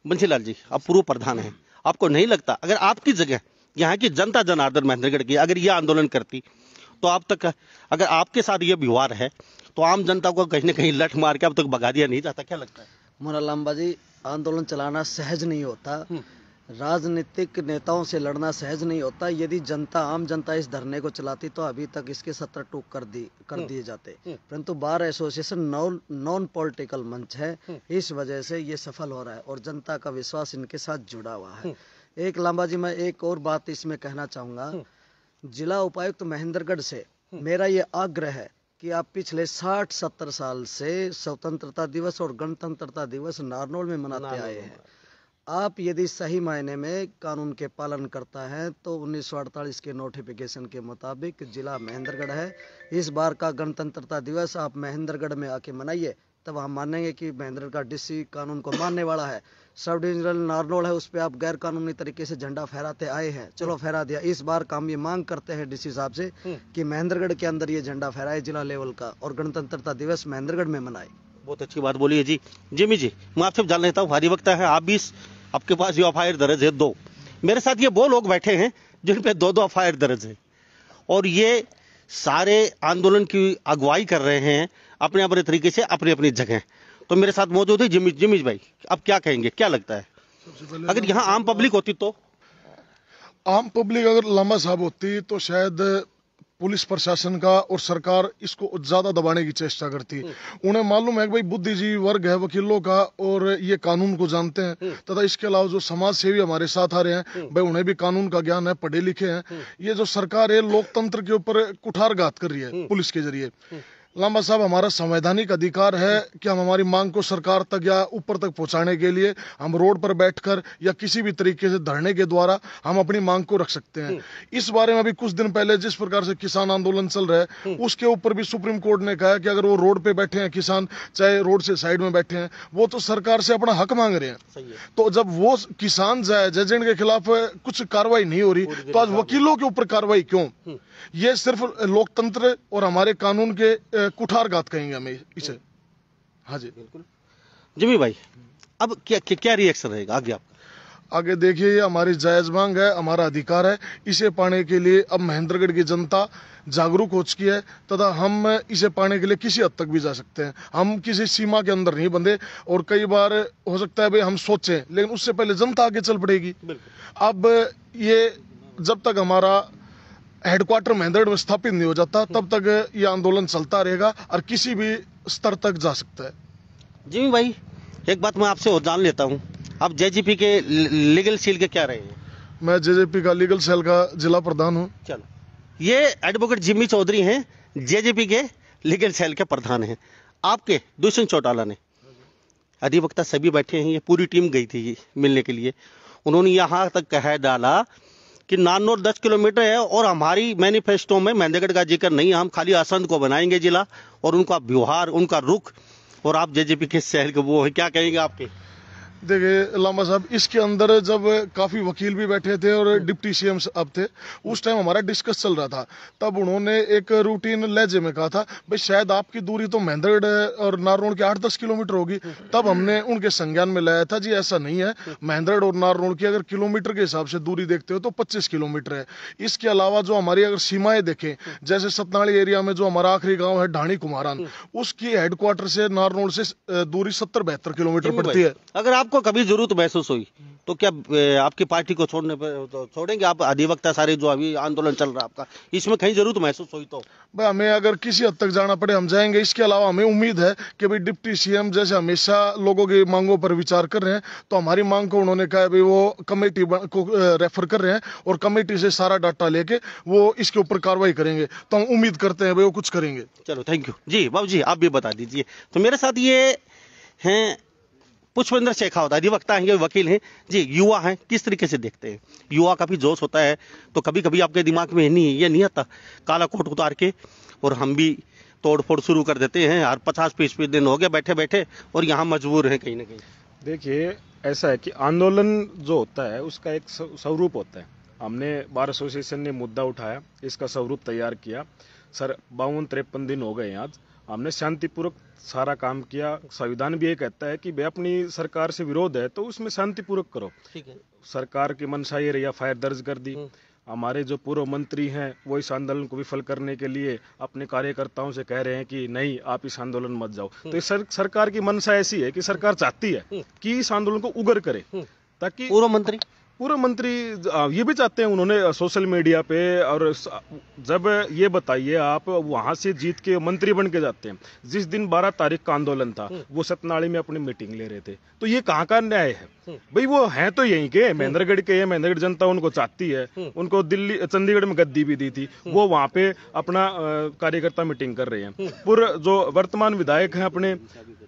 बंसीलाल जी, आप पूर्व प्रधान हैं, आपको नहीं लगता अगर आपकी जगह यहाँ की जनता जनार्दन महेंद्रगढ़ की अगर ये आंदोलन करती, तो आप तक, अगर आपके साथ ये व्यवहार है, तो आम जनता को कहीं ना कहीं लठ मार के अब तक भगा दिया नहीं जाता? क्या लगता है? मुन्ना लांबा जी, आंदोलन चलाना सहज नहीं होता, राजनीतिक नेताओं से लड़ना सहज नहीं होता। यदि आम जनता इस धरने को चलाती तो अभी तक इसके 70 टूक कर दिए जाते, परंतु बार एसोसिएशन नॉन पॉलिटिकल मंच है, इस वजह से ये सफल हो रहा है और जनता का विश्वास इनके साथ जुड़ा हुआ है। एक लांबा जी, मैं एक और बात इसमें कहना चाहूँगा। जिला उपायुक्त महेंद्रगढ़ से मेरा ये आग्रह है कि आप पिछले 60-70 साल से स्वतंत्रता दिवस और गणतंत्रता दिवस नारनौल में मनाते आए हैं। आप यदि सही मायने में कानून के पालन करता है तो 1948 के नोटिफिकेशन के मुताबिक जिला महेंद्रगढ़ है। इस बार का गणतंत्रता दिवस आप महेंद्रगढ़ में आके मनाइए, तब हम मानेंगे कि महेंद्रगढ़ का डीसी कानून को मानने वाला है। सब डिविजनल नारनौल है, उस पर आप गैर कानूनी तरीके से झंडा फहराते आए हैं, चलो फहरा दिया। इस बार हम ये मांग करते हैं डीसी साहब से कि महेंद्रगढ़ के अंदर ये झंडा फहराए जिला लेवल का और गणतंत्रता दिवस महेंद्रगढ़ में मनाए। बहुत अच्छी बात बोली है जी। जिमी जी, मैं आपसे जान लेता हूँ, भारी वक्त है, आप भी आपके पास जो एफआईआर दर्ज है 2, मेरे साथ ये वो लोग बैठे हैं जिन पे 2 एफआईआर दर्ज है और ये सारे आंदोलन की अगुवाई कर रहे हैं अपने अपने तरीके से, अपनी अपनी जगह। तो मेरे साथ मौजूद है जिमी भाई, अब क्या कहेंगे, क्या लगता है अगर यहाँ आम पब्लिक होती तो? आम पब्लिक अगर लांबा साहब होती तो शायद पुलिस प्रशासन का और सरकार इसको ज्यादा दबाने की चेष्टा करती। उन्हें मालूम है कि भाई बुद्धिजीवी वर्ग है वकीलों का और ये कानून को जानते हैं, तथा इसके अलावा जो समाज सेवी हमारे साथ आ रहे हैं भाई उन्हें भी कानून का ज्ञान है, पढ़े लिखे हैं। ये जो सरकार है लोकतंत्र के ऊपर कुठारघात कर रही है पुलिस के जरिए। लांबा साहब, हमारा संवैधानिक अधिकार है कि हम हमारी मांग को सरकार तक या ऊपर तक पहुंचाने के लिए हम रोड पर बैठकर या किसी भी तरीके से धरने के द्वारा हम अपनी मांग को रख सकते हैं। इस बारे में अभी कुछ दिन पहले जिस प्रकार से किसान आंदोलन चल रहा है उसके ऊपर भी सुप्रीम कोर्ट ने कहा है कि अगर वो रोड पे बैठे हैं किसान, चाहे रोड से साइड में बैठे हैं, वो तो सरकार से अपना हक मांग रहे हैं। तो जब वो किसान जायज एजेंट के खिलाफ कुछ कार्रवाई नहीं हो रही तो आज वकीलों के ऊपर कार्रवाई क्यों? ये सिर्फ लोकतंत्र और हमारे कानून के कुठारघात कहेंगे हमें इसे। हाँ जी बिल्कुल। जिमी भाई, अब क्या रिएक्शन रहेगा आगे आपका? आगे देखिए, ये हमारी जायज मांग है, हमारा अधिकार है। इसे पाने के लिए अब महेंद्रगढ़ की जनता जागरूक हो चुकी है तथा हम इसे पाने के लिए किसी हद तक भी जा सकते हैं। हम किसी सीमा के अंदर नहीं बंधे और कई बार हो सकता है भाई हम सोचें, लेकिन उससे पहले जनता आगे चल पड़ेगी। अब ये जब तक हमारा हेडक्वार्टर महेंद्रगढ़ में स्थापित नहीं हो जाता तब तक ये आंदोलन चलता रहेगा और किसी भी स्तर तक जा सकता है। जिमी भाई, एक बात मैं आपसे और जान लेता हूँ, आप जेजेपी के लीगल सेल के क्या रहे हैं? मैं जेजेपी का लीगल सेल का जिला प्रधान हूँ। चलो, ये एडवोकेट जिमी चौधरी हैं, जेजेपी के लीगल सेल के प्रधान हैं। आपके दुष्यंत चौटाला ने, अधिवक्ता सभी बैठे हैं, ये पूरी टीम गई थी मिलने के लिए। उन्होंने यहाँ तक कह डाला कि नारनौल 10 किलोमीटर है और हमारी मैनिफेस्टो में महेंद्रगढ़ का जिक्र नहीं है, हम खाली असंध को बनाएंगे जिला और उनका व्यवहार, उनका रुख, और आप जेजेपी के शहर के वो है, क्या कहेंगे आपके? देखिए लांबा साहब, इसके अंदर जब काफी वकील भी बैठे थे और डिप्टी सीएम अब थे, उस टाइम हमारा डिस्कस चल रहा था। तब उन्होंने एक रूटीन लहजे में कहा था भाई शायद आपकी दूरी तो महेंद्रगढ़ और नारनौल के 8-10 किलोमीटर होगी। तब हमने उनके संज्ञान में लाया था जी ऐसा नहीं है, महेंद्रगढ़ और नारनौल की अगर किलोमीटर के हिसाब से दूरी देखते हो तो 25 किलोमीटर है। इसके अलावा जो हमारी अगर सीमाएं देखें, जैसे सतनाली एरिया में जो हमारा आखिरी गाँव है ढाणी कुमारान, उसकी हेडक्वार्टर से नारनौल से दूरी 70-72 किलोमीटर पड़ती है। अगर आपको कभी जरूरत महसूस हुई तो क्या आपकी पार्टी को छोड़ने पर तो छोड़ेंगे आप? अधिवक्ता सारे जो अभी आंदोलन चल रहा है आपका, इसमें कहीं जरूरत महसूस हुई तो भाई हमें अगर किसी हद तक जाना पड़े हम जाएंगे। इसके अलावा हमें उम्मीद है कि भाई डिप्टी सीएम जैसे हमेशा लोगों की मांगों पर विचार कर रहे हैं, तो हमारी मांग को उन्होंने कहा भाई वो कमेटी को रेफर कर रहे हैं और कमेटी से सारा डाटा लेके वो इसके ऊपर कार्रवाई करेंगे। तो हम उम्मीद करते हैं भाई वो कुछ करेंगे। चलो, थैंक यू जी। बाबू जी, आप भी बता दीजिए। तो मेरे साथ ये हैं पुष्पेंद्र शेखावत, अधिवक्ता हैं, वकील हैं जी, युवा हैं, किस तरीके से देखते हैं? युवा का भी जोश होता है तो कभी कभी आपके दिमाग में ये नहीं आता काला कोट उतार के और हम भी तोड़ फोड़ शुरू कर देते हैं, हर 50-20 दिन हो गए बैठे बैठे और यहाँ मजबूर हैं कहीं ना कहीं? देखिए, ऐसा है कि आंदोलन जो होता है उसका एक स्वरूप होता है। हमने बार एसोसिएशन ने मुद्दा उठाया, इसका स्वरूप तैयार किया। सर 52-53 दिन हो गए आज, हमने शांतिपूर्वक सारा काम किया। संविधान भी ये कहता है कि भाई अपनी सरकार से विरोध है तो उसमें शांतिपूर्वक करो। ठीक है, सरकार की मंशा ये रही, एफआईआर दर्ज कर दी। हमारे जो पूर्व मंत्री हैं वो इस आंदोलन को विफल करने के लिए अपने कार्यकर्ताओं से कह रहे हैं कि नहीं आप इस आंदोलन मत जाओ। तो इस सरकार की मंशा ऐसी है कि सरकार चाहती है कि इस आंदोलन को उग्र करे ताकि पूर्व मंत्री ये भी चाहते हैं, उन्होंने सोशल मीडिया पे, और जब ये बताइए आप वहां से जीत के मंत्री बन के जाते हैं, जिस दिन 12 तारीख का आंदोलन था वो सतनाड़ी में अपनी मीटिंग ले रहे थे, तो ये कहाँ का न्याय है भाई? वो हैं तो यहीं के, महेंद्रगढ़ के, महेंद्रगढ़ जनता उनको चाहती है, उनको दिल्ली चंडीगढ़ में गद्दी भी दी थी, वो वहां पे अपना कार्यकर्ता मीटिंग कर रहे हैं। पूर्व जो वर्तमान विधायक हैं अपने,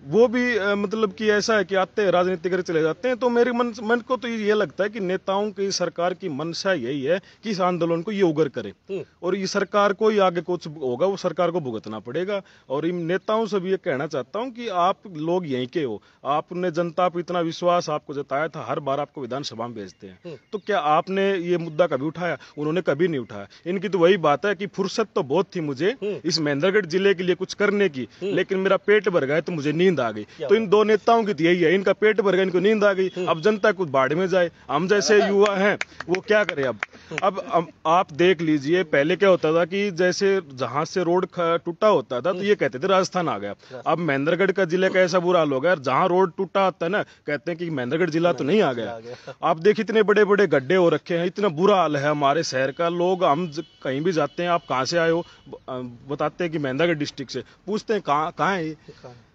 वो भी मतलब कि ऐसा है कि आते हैं राजनीति कर चले जाते हैं। तो मेरे मन को तो ये लगता है कि नेताओं की, सरकार की मंशा यही है कि इस आंदोलन को ये उगर करे, और ये सरकार को ही आगे कुछ होगा वो सरकार को भुगतना पड़ेगा। और इन नेताओं से भी ये कहना चाहता हूँ कि आप लोग यहीं के हो, आपने जनता पर इतना विश्वास आपको जताया था, हर बार आपको विधानसभा में भेजते हैं, तो क्या आपने ये मुद्दा कभी उठाया? उन्होंने कभी नहीं उठाया। इनकी तो वही बात है कि फुर्सत तो बहुत थी मुझे इस महेंद्रगढ़ जिले के लिए कुछ करने की, लेकिन मेरा पेट भर गया तो मुझे नींद आ गई। तो इन दो नेताओं की तो यही है, इनका पेट भर गया, इनको नींद आ गई, अब जनता कुछ बाढ़ में जाए। हम जैसे युवा हैं वो क्या करें? अब आप देख लीजिए, पहले क्या होता था कि जैसे जहां से रोड टूटा होता था तो ये कहते थे राजस्थान आ गया। अब महेंद्रगढ़ का जिले का ऐसा बुरा हाल हो गया, जहां रोड टूटा होता है ना, कहते हैं कि महेंद्रगढ़ जिला तो नहीं आ गया। आप देखिए इतने बड़े बड़े गड्ढे हो रखे हैं, इतना बुरा हाल है हमारे शहर का। लोग, हम कहीं भी जाते हैं, आप कहाँ से आए हो, बताते हैं कि महेंद्रगढ़ डिस्ट्रिक्ट से, पूछते हैं कहाँ है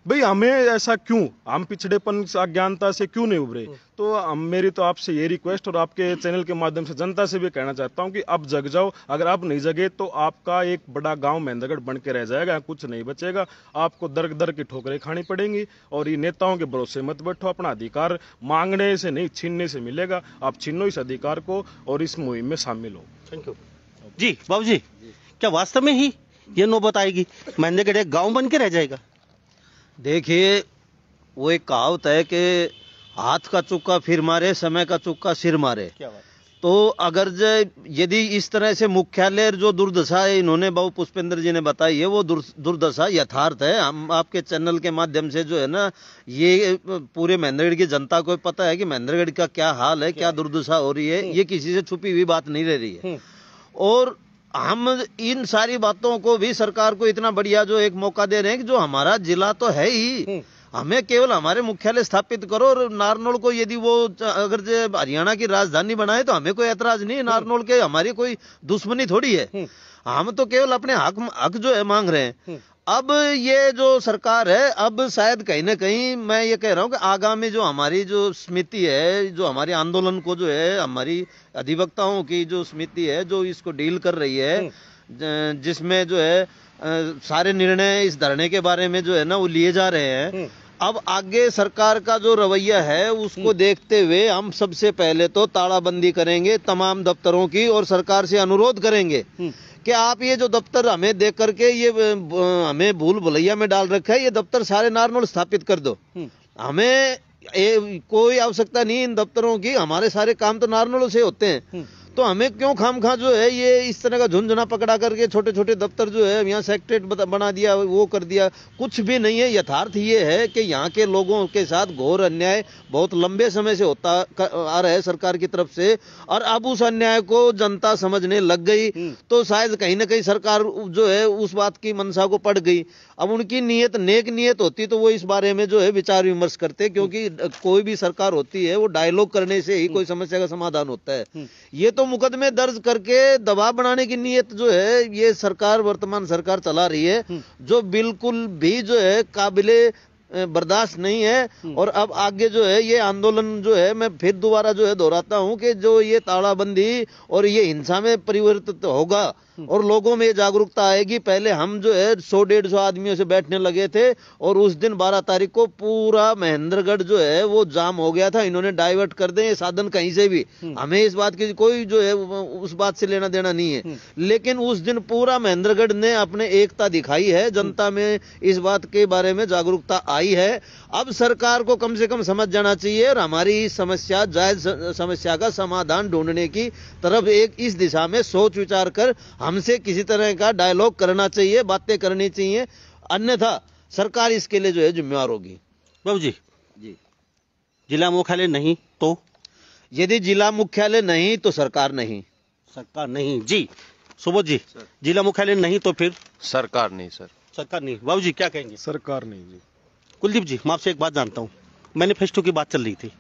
भाई? हमें ऐसा क्यों, हम पिछड़ेपन, अज्ञानता से क्यों नहीं उभरे? तो मेरी तो आपसे ये रिक्वेस्ट, और आपके चैनल के माध्यम से जनता से भी कहना चाहता हूं कि अब जग जाओ। अगर आप नहीं जगे तो आपका एक बड़ा गांव महेंद्रगढ़ बन के रह जाएगा, कुछ नहीं बचेगा। आपको दर दर की ठोकरें खानी पड़ेंगी, और ये नेताओं के भरोसे मत बैठो। अपना अधिकार मांगने से नहीं, छीनने से मिलेगा। आप छीनो इस अधिकार को और इस मुहिम में शामिल हो। थैंक यू जी। बाबू जी, क्या वास्तव में ही ये नौबत आएगी, महेंद्रगढ़ एक गाँव बन के रह जाएगा? देखिए, वो एक कहावत है कि हाथ का चुक्का फिर मारे, समय का चुक्का सिर मारे। क्या बात? तो अगर यदि इस तरह से मुख्यालय जो दुर्दशा है, इन्होंने बाबू पुष्पेंद्र जी ने बताई है, वो दुर्दशा यथार्थ है। हम आपके चैनल के माध्यम से जो है ना, ये पूरे महेंद्रगढ़ की जनता को पता है कि महेंद्रगढ़ का क्या हाल है, क्या दुर्दशा हो रही है। ये किसी से छुपी हुई बात नहीं रह रही है। और हम इन सारी बातों को भी सरकार को इतना बढ़िया जो एक मौका दे रहे हैं कि जो हमारा जिला तो है ही, हमें केवल हमारे मुख्यालय स्थापित करो। और नारनौल को यदि वो अगर हरियाणा की राजधानी बनाए तो हमें कोई ऐतराज नहीं है। नारनौल के हमारी कोई दुश्मनी थोड़ी है, हम तो केवल अपने हक जो है मांग रहे हैं। अब ये जो सरकार है, अब शायद कहीं ना कहीं मैं ये कह रहा हूँ कि आगामी जो हमारी जो समिति है, जो हमारे आंदोलन को जो है, हमारी अधिवक्ताओं की जो समिति है जो इसको डील कर रही है, जिसमें जो है सारे निर्णय इस धरने के बारे में जो है ना वो लिए जा रहे हैं। अब आगे सरकार का जो रवैया है उसको देखते हुए हम सबसे पहले तो तालाबंदी करेंगे तमाम दफ्तरों की, और सरकार से अनुरोध करेंगे कि आप ये जो दफ्तर हमें देख करके ये हमें भूल भुलैया में डाल रखा है, ये दफ्तर सारे नारनौल स्थापित कर दो। हमें कोई आवश्यकता नहीं इन दफ्तरों की, हमारे सारे काम तो नारनौल से होते हैं। तो हमें क्यों खामखा जो है ये इस तरह का झुंझुना पकड़ा करके छोटे छोटे दफ्तर जो है यहाँ सेक्रेटरीट बना दिया, वो कर दिया। कुछ भी नहीं है। यथार्थ ये है कि यहाँ के लोगों के साथ घोर अन्याय बहुत लंबे समय से होता आ रहा है सरकार की तरफ से, और अब उस अन्याय को जनता समझने लग गई। तो शायद कहीं ना कहीं सरकार जो है उस बात की मंशा को पड़ गई। अब उनकी नीयत नेक नीयत होती तो वो इस बारे में जो है विचार विमर्श करते, क्योंकि कोई भी सरकार होती है वो डायलॉग करने से ही कोई समस्या का समाधान होता है। ये तो मुकदमे दर्ज करके दबाव बनाने की नीयत जो है ये सरकार, वर्तमान सरकार चला रही है, जो बिल्कुल भी जो है काबिले बर्दाश्त नहीं है। और अब आगे जो है ये आंदोलन जो है, मैं फिर दोबारा जो है दोहराता हूं कि जो ये तालाबंदी और ये हिंसा में परिवर्तित होगा और लोगों में जागरूकता आएगी। पहले हम जो है 100-150 आदमियों से बैठने लगे थे, और उस दिन 12 तारीख को पूरा महेंद्रगढ़ जो है वो जाम हो गया था। इन्होंने डाइवर्ट कर दे ये साधन कहीं से भी, हमें इस बात की कोई जो है उस बात से लेना देना नहीं है। लेकिन उस दिन पूरा महेंद्रगढ़ ने अपने एकता दिखाई है, जनता में इस बात के बारे में जागरूकता आई है। अब सरकार को कम से कम समझ जाना चाहिए और हमारी इस समस्या, जायज समस्या का समाधान ढूंढने की तरफ एक इस दिशा में सोच विचार कर हमसे किसी तरह का डायलॉग करना चाहिए, बातें करनी चाहिए, अन्यथा सरकार इसके लिए जो है जिम्मेवार होगी। बाबू जी, जिला मुख्यालय नहीं तो? यदि जिला मुख्यालय नहीं तो सरकार नहीं। सरकार नहीं जी। सुबोध जी, जिला मुख्यालय नहीं तो फिर? सरकार नहीं सर। सरकार नहीं। बाबू जी क्या कहेंगे? सरकार नहीं जी। कुलदीप जी, मैं आपसे एक बात जानता हूँ, मैनिफेस्टो की बात चल रही थी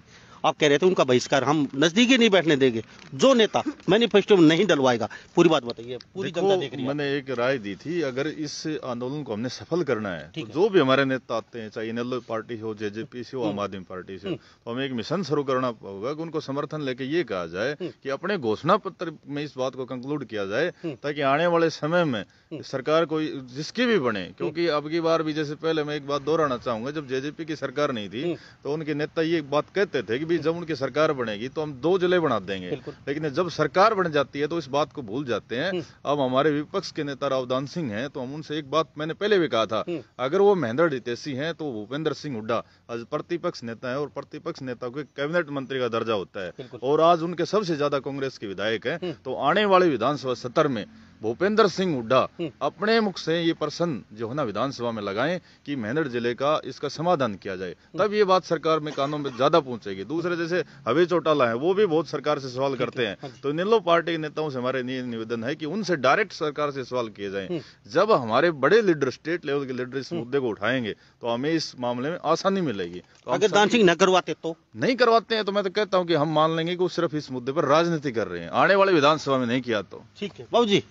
आप कह रहे थे उनका बहिष्कार हम नजदीक ही नहीं बैठने देंगे, जो नेता मैनिफेस्टो में नहीं डलवाएगा। पूरी बात बताइए, पूरी जनता देख रही है। मैंने एक राय दी थी, अगर इस आंदोलन को हमने सफल करना है तो जो भी हमारे नेता आते हैं, चाहे इनेलो पार्टी हो, जेजेपी से हो, आम आदमी पार्टी से हो, तो हमें एक मिशन शुरू करना होगा कि उनको समर्थन लेके ये कहा जाए कि अपने घोषणा पत्र में इस बात को कंक्लूड किया जाए, ताकि आने वाले समय में सरकार कोई जिसकी भी बने, क्योंकि अब की बार भी जैसे पहले मैं एक बात दोहराना चाहूंगा, जब जेजेपी की सरकार नहीं थी तो उनके नेता ये बात कहते थे कि भी जब उनकी सरकार बनेगी तो हम 2 जिले बना देंगे, लेकिन जब सरकार बन जाती है तो इस बात को भूल जाते हैं। अब हमारे विपक्ष के नेता रावदान सिंह हैं, तो हम उनसे एक बात मैंने पहले भी कहा था, अगर वो महेंद्र हितैषी हैं तो भूपेंद्र सिंह हुड्डा आज प्रतिपक्ष नेता है और प्रतिपक्ष नेता को कैबिनेट मंत्री का दर्जा होता है, और आज उनके सबसे ज्यादा कांग्रेस के विधायक हैं। तो आने वाले विधानसभा सत्र में भूपेंद्र सिंह हुड्डा अपने मुख से ये प्रश्न जो है ना विधानसभा में लगाएं कि महेंद्र जिले का इसका समाधान किया जाए, तब ये बात सरकार में कानों में ज्यादा पहुंचेगी। दूसरे जैसे हवे चौटाला है, वो भी बहुत सरकार से सवाल करते हैं, तो इनेलो पार्टी के नेताओं से हमारे निवेदन है कि उनसे डायरेक्ट सरकार से सवाल किए जाएं। जब हमारे बड़े लीडर, स्टेट लेवल के लीडर इस मुद्दे को उठाएंगे तो हमें इस मामले में आसानी मिलेगी। तो अगर दान सिंह न करवाते तो नहीं करवाते हैं तो मैं तो कहता हूँ कि हम मान लेंगे कि वो सिर्फ इस मुद्दे पर राजनीति कर रहे हैं, आने वाले विधानसभा में नहीं किया तो ठीक है। बाबू जी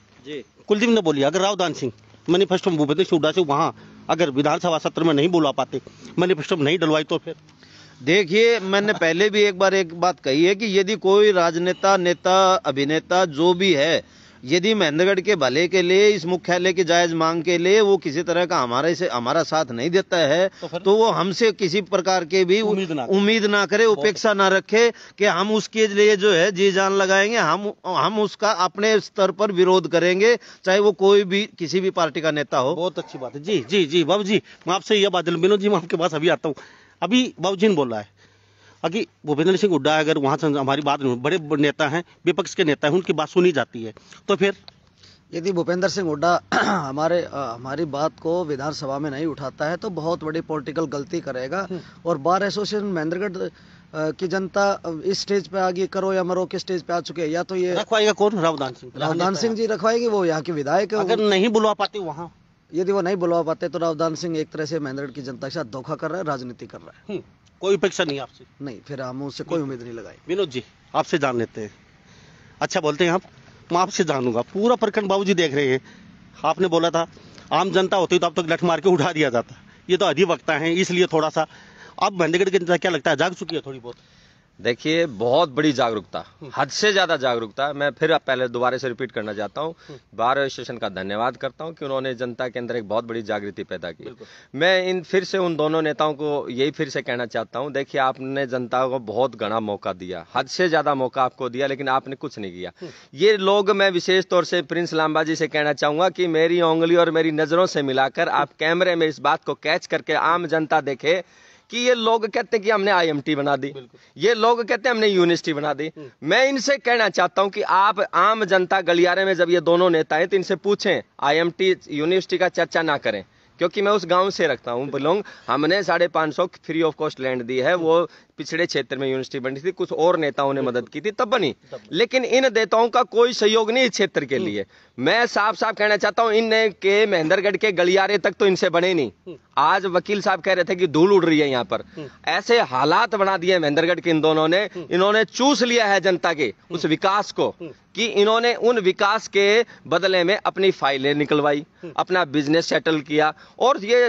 कुलदीप ने बोलिए, अगर रावदान सिंह मैनिफेस्टो में भूपेंद्र सिंह हुड्डा से वहां अगर विधानसभा सत्र में नहीं बुला पाते, मैनिफेस्टो में नहीं डलवाई, तो फिर देखिए, मैंने पहले भी एक बार एक बात कही है कि यदि कोई राजनेता, नेता, अभिनेता जो भी है, यदि महेंद्रगढ़ के भले के लिए, इस मुख्यालय की जायज मांग के लिए वो किसी तरह का हमारा साथ नहीं देता है, तो वो हमसे किसी प्रकार के भी उम्मीद ना करे, उपेक्षा ना रखे कि हम उसके लिए जो है जी जान लगाएंगे। हम उसका अपने स्तर पर विरोध करेंगे, चाहे वो कोई भी किसी भी पार्टी का नेता हो। बहुत अच्छी बात है। जी जी जी बाबू जी, मैं आपसे यह बात, विनोद जी मैं आपके पास अभी आता हूँ। अभी बाबू जी ने बोला है अभी भूपेंद्र सिंह हुड्डा अगर वहाँ से हमारी बात, बड़े नेता हैं, विपक्ष के नेता हैं, उनकी बात सुनी जाती है, तो फिर यदि भूपेंद्र सिंह हुड्डा हमारी बात को विधानसभा में नहीं उठाता है तो बहुत बड़ी पॉलिटिकल गलती करेगा। और बार एसोसिएशन महेंद्रगढ़ की जनता इस स्टेज पे आ गई, करो या मरो के स्टेज पे आ चुके हैं। या तो ये रखवाएगा कौन? रावदान सिंह जी रखवाएगी, वो यहाँ के विधायक है। अगर नहीं बुलवा पाते वहाँ, यदि वो नहीं बुलवा पाते तो रावदान सिंह एक तरह से महेंद्रगढ़ की जनता के साथ धोखा कर रहा है, राजनीति कर रहा है। कोई अपेक्षा नहीं आपसे? नहीं, फिर हम उससे कोई उम्मीद नहीं लगाई। विनोद जी आपसे जान लेते हैं। अच्छा बोलते हैं आप, मैं आपसे जानूंगा। पूरा प्रखंड बाबूजी देख रहे हैं, आपने बोला था आम जनता होती तो अब तक लठ मार के उठा दिया जाता, ये तो अधिवक्ता हैं इसलिए थोड़ा सा। अब महेंद्रगढ़ की जनता क्या लगता है जाग चुकी है थोड़ी बहुत? देखिए, बहुत बड़ी जागरूकता, हद से ज्यादा जागरूकता। मैं फिर पहले दोबारा से रिपीट करना चाहता हूँ, बार एसोसिएशन का धन्यवाद करता हूँ कि उन्होंने जनता के अंदर एक बहुत बड़ी जागृति पैदा की। मैं फिर से उन दोनों नेताओं को यही फिर से कहना चाहता हूँ, देखिए आपने जनता को बहुत घना मौका दिया, हद से ज्यादा मौका आपको दिया, लेकिन आपने कुछ नहीं किया। ये लोग, मैं विशेष तौर से प्रिंस लांबा जी से कहना चाहूंगा कि मेरी उंगली और मेरी नजरों से मिलाकर आप कैमरे में इस बात को कैच करके आम जनता देखे कि ये लोग कहते हैं कि हमने आईएमटी बना दी, ये लोग कहते हैं हमने यूनिवर्सिटी बना दी। मैं इनसे कहना चाहता हूं कि आप आम जनता गलियारे में जब ये दोनों नेता हैं तो इनसे पूछें, आईएमटी यूनिवर्सिटी का चर्चा ना करें, क्योंकि मैं उस गांव से रखता हूं बिलोंग। हमने 550 फ्री ऑफ कॉस्ट लैंड दी है, वो पिछड़े क्षेत्र में यूनिवर्सिटी बनी थी, कुछ और नेताओं ने मदद की थी तब बनी, लेकिन इन नेताओं का कोई सहयोग नहीं इस क्षेत्र के लिए। मैं साफ साफ कहना चाहता हूं, इन के महेंद्रगढ़ के गलियारे तक तो इनसे बने नहीं। आज वकील साहब कह रहे थे कि धूल उड़ रही है यहाँ पर, ऐसे हालात बना दिए महेंद्रगढ़ के इन दोनों ने। इन्होंने चूस लिया है जनता के उस विकास को, कि इन्होंने उन विकास के बदले में अपनी फाइलें निकलवाई, अपना बिजनेस सेटल किया, और ये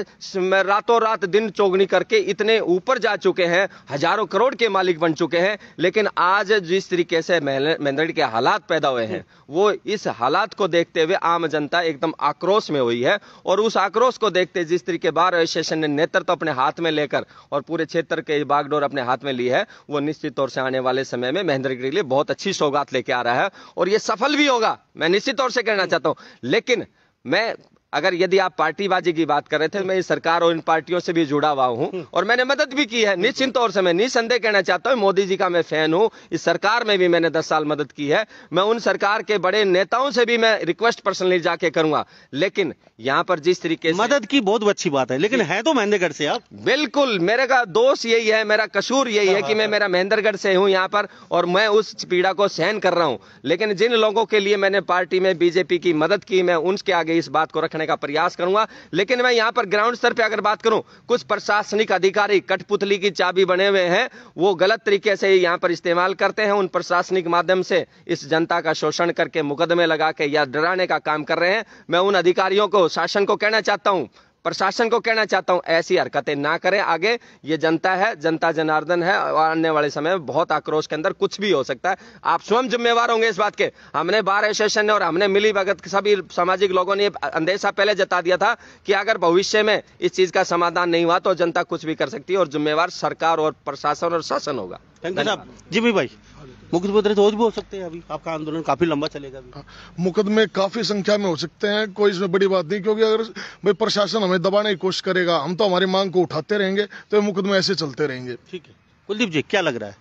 रातों रात दिन चौगनी करके इतने ऊपर जा चुके हैं, हजारों करोड़ के मालिक बन चुके हैं। लेकिन आज जिस तरीके से महेंद्रगढ़ के हालात पैदा हुए हैं, वो इस हालात को देखते हुए आम जनता एकदम आक्रोश में हुई है। और उस आक्रोश को देखते जिस तरीके बार एसोसिएशन ने नेतृत्व अपने हाथ में लेकर और पूरे क्षेत्र के बागडोर अपने हाथ में ली है, वो निश्चित तौर से आने वाले समय में महेंद्रगढ़ के लिए बहुत अच्छी सौगात लेके आ रहा है, और ये सफल भी होगा, मैं निश्चित तौर से कहना चाहता हूं। लेकिन मैं, अगर यदि आप पार्टीबाजी की बात कर रहे थे, मैं इस सरकार और इन पार्टियों से भी जुड़ा हुआ हूं और मैंने मदद भी की है। निश्चित तौर से मैं निसंदेह कहना चाहता हूं, मोदी जी का मैं फैन हूं, इस सरकार में भी मैंने 10 साल मदद की है। मैं उन सरकार के बड़े नेताओं से भी मैं रिक्वेस्ट पर्सनली जाके करूंगा। लेकिन यहां पर जिस तरीके से मदद की बहुत अच्छी बात है, लेकिन है तो महेंद्रगढ़ से आप। बिल्कुल, मेरे का दोष यही है, मेरा कसूर यही है कि मैं मेरा महेंद्रगढ़ से हूं यहाँ पर, और मैं उस पीड़ा को सहन कर रहा हूं। लेकिन जिन लोगों के लिए मैंने पार्टी में बीजेपी की मदद की, मैं उनके आगे इस बात को रखना रखने का प्रयास करूंगा। लेकिन मैं यहाँ पर ग्राउंड स्तर पे अगर बात करूं, कुछ प्रशासनिक अधिकारी कठपुतली की चाबी बने हुए हैं, वो गलत तरीके से यहाँ पर इस्तेमाल करते हैं। उन प्रशासनिक माध्यम से इस जनता का शोषण करके मुकदमे लगा के या डराने का काम कर रहे हैं। मैं उन अधिकारियों को, शासन को कहना चाहता हूं, प्रशासन को कहना चाहता हूं, ऐसी हरकतें ना करें आगे। ये जनता है, जनता जनार्दन है, और आने वाले समय में बहुत आक्रोश के अंदर कुछ भी हो सकता है। आप स्वयं जिम्मेवार होंगे इस बात के। हमने बार एसोसिएशन ने और हमने मिली भगत सभी सामाजिक लोगों ने अंदेशा पहले जता दिया था कि अगर भविष्य में इस चीज का समाधान नहीं हुआ तो जनता कुछ भी कर सकती है और जिम्मेवार सरकार और प्रशासन और शासन होगा। थैंक यू साहब। जी भाई, मुकदमे तो हो सकते हैं, अभी आपका आंदोलन काफी लंबा चलेगा अभी। मुकदमे काफी संख्या में हो सकते हैं, कोई इसमें बड़ी बात नहीं, क्योंकि अगर भाई प्रशासन हमें दबाने की कोशिश करेगा, हम तो हमारी मांग को उठाते रहेंगे, तो ये मुकदमे ऐसे चलते रहेंगे। ठीक है कुलदीप जी, क्या लग रहा है?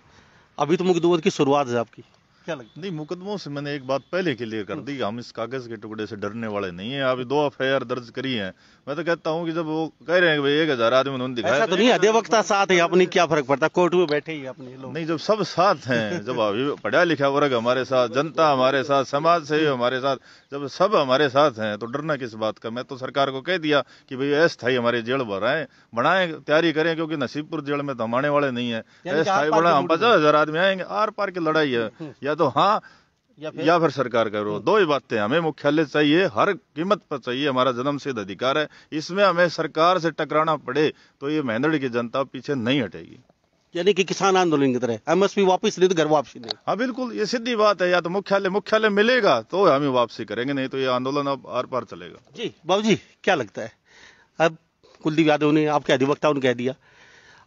अभी तो मुकदमे की शुरुआत है आपकी, क्या लगता है? नहीं, मुकदमों से मैंने एक बात पहले क्लियर कर दी, हम इस कागज के टुकड़े से डरने वाले नहीं है। अभी 2 FIR दर्ज करी हैं। मैं तो कहता हूँ कि जब वो कह रहे हैं कि भाई 1000 आदमी उन्होंने दिखाया, ऐसा तो नहीं, अधिवक्ता साथ है अपनी, क्या फर्क पड़ता, कोर्ट में बैठे ही अपने लोग। नहीं, जब सब साथ हैं, जब अभी पढ़ा लिखा वर्ग हमारे साथ, जनता हमारे साथ, समाज से हमारे साथ, जब सब हमारे साथ हैं तो डरना किस बात का। मैं तो सरकार को कह दिया कि भाई अस्थायी हमारी जेल बनाएं, तैयारी करें, क्योंकि नसीबपुर जेल में तो हम आने वाले नहीं है। अस्थायी बना, हम 50,000 आदमी आएंगे, आर पार की लड़ाई है, या तो हाँ या फिर सरकार का विरोध। 2 ही बातें, हमें मुख्यालय चाहिए, हर कीमत पर चाहिए, हमारा जन्मसिद्ध अधिकार है। इसमें हमें सरकार से टकराना पड़े तो ये मेंढड़ की जनता पीछे नहीं हटेगी। यानी कि किसान आंदोलन की तरह MSP वापस नहीं तो घर वापसी नहीं। हाँ बिल्कुल, ये सीधी बात है, या तो मुख्यालय मिलेगा तो हम वापसी करेंगे, नहीं तो ये आंदोलन अब आर पार चलेगा। जी बाबू जी, क्या लगता है? अब कुलदीप यादव ने, आपके अधिवक्ता ने कह दिया,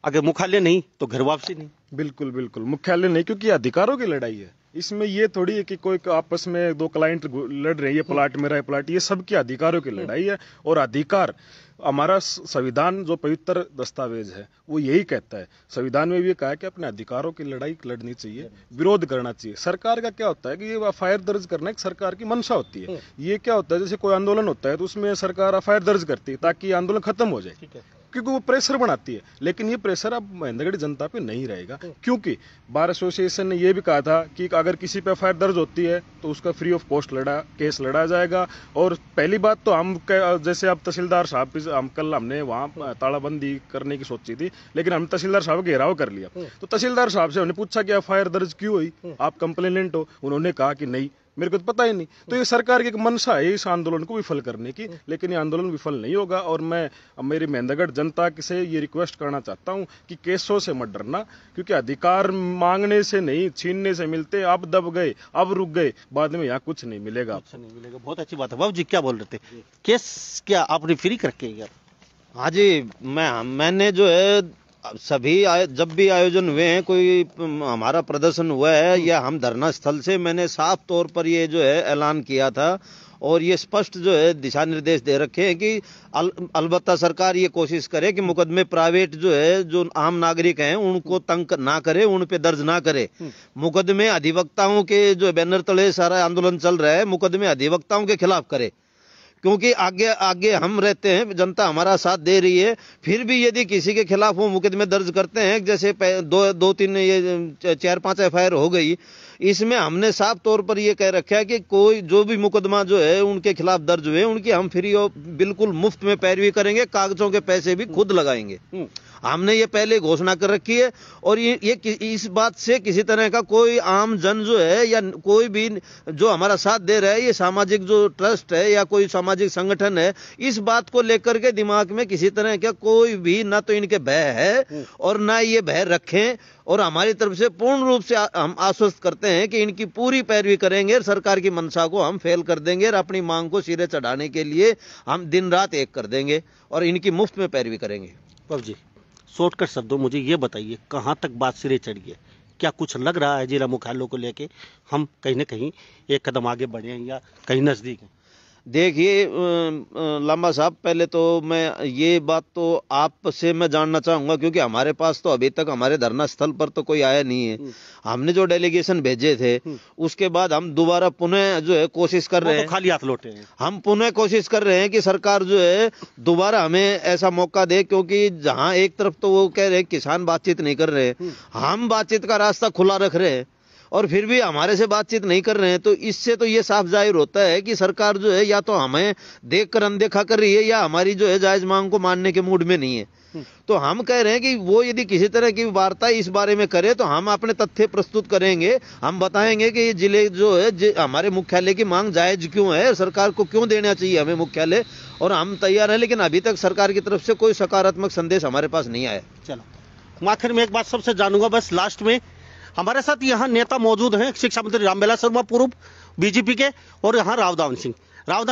अगर मुख्यालय नहीं तो घर वापसी नहीं। बिल्कुल बिल्कुल, मुख्यालय नहीं, क्योंकि ये अधिकारों की लड़ाई है। इसमें ये थोड़ी है कि कोई आपस में 2 क्लाइंट लड़ रहे हैं, ये प्लाट मेरा है प्लाट, ये सबके अधिकारों की लड़ाई है। और अधिकार, हमारा संविधान जो पवित्र दस्तावेज है वो यही कहता है। संविधान में भी कहा है कि अपने अधिकारों की लड़ाई लड़नी चाहिए, विरोध करना चाहिए। सरकार का क्या होता है कि ये FIR दर्ज करना एक सरकार की मंशा होती है। ये क्या होता है, जैसे कोई आंदोलन होता है तो उसमें सरकार FIR दर्ज करती है ताकि आंदोलन खत्म हो जाए, क्योंकि वो प्रेशर बनाती है। लेकिन ये प्रेशर अब महेंद्रगढ़ जनता पे नहीं रहेगा, क्योंकि बार एसोसिएशन ने ये भी कहा था कि अगर किसी पे FIR दर्ज होती है तो उसका फ्री ऑफ कॉस्ट केस लड़ा जाएगा। और पहली बात तो हम जैसे अब तहसीलदार साहब, हम कल हमने वहाँ तालाबंदी करने की सोची थी, लेकिन हम तहसीलदार साहब घेराव कर लिया। तो तहसीलदार साहब से हमने पूछा कि FIR दर्ज क्यों हुई, आप कंप्लेनेंट हो? उन्होंने कहा कि नहीं, मेरे को तो पता ही नहीं। तो ये सरकार की एक मंशा है इस आंदोलन को विफल करने की, लेकिन ये आंदोलन विफल नहीं होगा। और मैं मेरी महेंद्रगढ़ जनता से ये रिक्वेस्ट करना चाहता हूँ कि केसों से मत डरना, क्योंकि अधिकार मांगने से नहीं, छीनने से मिलते। अब दब गए, अब रुक गए, बाद में यहाँ कुछ नहीं मिलेगा, कुछ नहीं मिलेगा। बहुत अच्छी बात है। बाबू जी क्या बोल रहे थे? केस क्या आपने फ्री कर रखे हैं? हाँ जी, मैंने जो है सभी जब भी आयोजन हुए हैं, कोई हमारा प्रदर्शन हुआ है या हम धरना स्थल से, मैंने साफ तौर पर ये जो है ऐलान किया था और ये स्पष्ट जो है दिशा निर्देश दे रखे हैं कि अलबत्ता सरकार ये कोशिश करे कि मुकदमे प्राइवेट जो है, जो आम नागरिक हैं उनको तंग ना करे, उन पे दर्ज ना करे। मुकदमे अधिवक्ताओं के जो बैनर तले सारा आंदोलन चल रहा है, मुकदमे अधिवक्ताओं के खिलाफ करे, क्योंकि आगे हम रहते हैं, जनता हमारा साथ दे रही है। फिर भी यदि किसी के खिलाफ वो मुकदमे दर्ज करते हैं, जैसे 2-3 ये 4-5 FIR हो गई, इसमें हमने साफ तौर पर ये कह रखा है कि कोई जो भी मुकदमा जो है उनके खिलाफ दर्ज हुए, उनकी हम फ्री और बिल्कुल मुफ्त में पैरवी करेंगे, कागजों के पैसे भी खुद लगाएंगे। हमने ये पहले घोषणा कर रखी है। और ये इस बात से किसी तरह का कोई आम जन जो है या कोई भी जो हमारा साथ दे रहा है, ये सामाजिक जो ट्रस्ट है या कोई सामाजिक संगठन है, इस बात को लेकर के दिमाग में किसी तरह का कोई भी ना तो इनके भय है और ना ये भय रखें। और हमारी तरफ से पूर्ण रूप से हम आश्वस्त करते हैं कि इनकी पूरी पैरवी करेंगे, सरकार की मंशा को हम फेल कर देंगे और अपनी मांग को सिरे चढ़ाने के लिए हम दिन रात एक कर देंगे और इनकी मुफ्त में पैरवी करेंगे। बाबू जी शॉर्टकट शब्दों मुझे ये बताइए, कहाँ तक बात सिरे चढ़ी है? क्या कुछ लग रहा है जिला मुख्यालयों को लेके हम कहीं ना कहीं एक कदम आगे बढ़े हैं या कहीं नजदीक हैं? देखिए लांबा साहब, पहले तो मैं ये बात तो आपसे मैं जानना चाहूँगा, क्योंकि हमारे पास तो अभी तक हमारे धरना स्थल पर तो कोई आया नहीं है। हमने जो डेलीगेशन भेजे थे उसके बाद हम दोबारा पुनः जो है कोशिश कर रहे हैं, खाली हाथ लौटे हैं। हम पुनः कोशिश कर रहे हैं कि सरकार जो है दोबारा हमें ऐसा मौका दे, क्योंकि जहाँ एक तरफ तो वो कह रहे हैं किसान बातचीत नहीं कर रहे, हम बातचीत का रास्ता खुला रख रहे हैं और फिर भी हमारे से बातचीत नहीं कर रहे हैं, तो इससे तो ये साफ जाहिर होता है कि सरकार जो है या तो हमें देखकर अनदेखा कर रही है या हमारी जो है जायज मांग को मानने के मूड में नहीं है। तो हम कह रहे हैं कि वो यदि किसी तरह की वार्ता इस बारे में करे तो हम अपने तथ्य प्रस्तुत करेंगे। हम बताएंगे कि ये जिले जो है हमारे मुख्यालय की मांग जायज क्यों है, सरकार को क्यों देना चाहिए हमें मुख्यालय, और हम तैयार हैं। लेकिन अभी तक सरकार की तरफ से कोई सकारात्मक संदेश हमारे पास नहीं आया। चलो आखिर में एक बात सबसे जानूंगा, बस लास्ट में, हमारे साथ यहाँ नेता मौजूद हैं, शिक्षा मंत्री रामविलास शर्मा पूर्व बीजेपी के, और यहाँ रावदान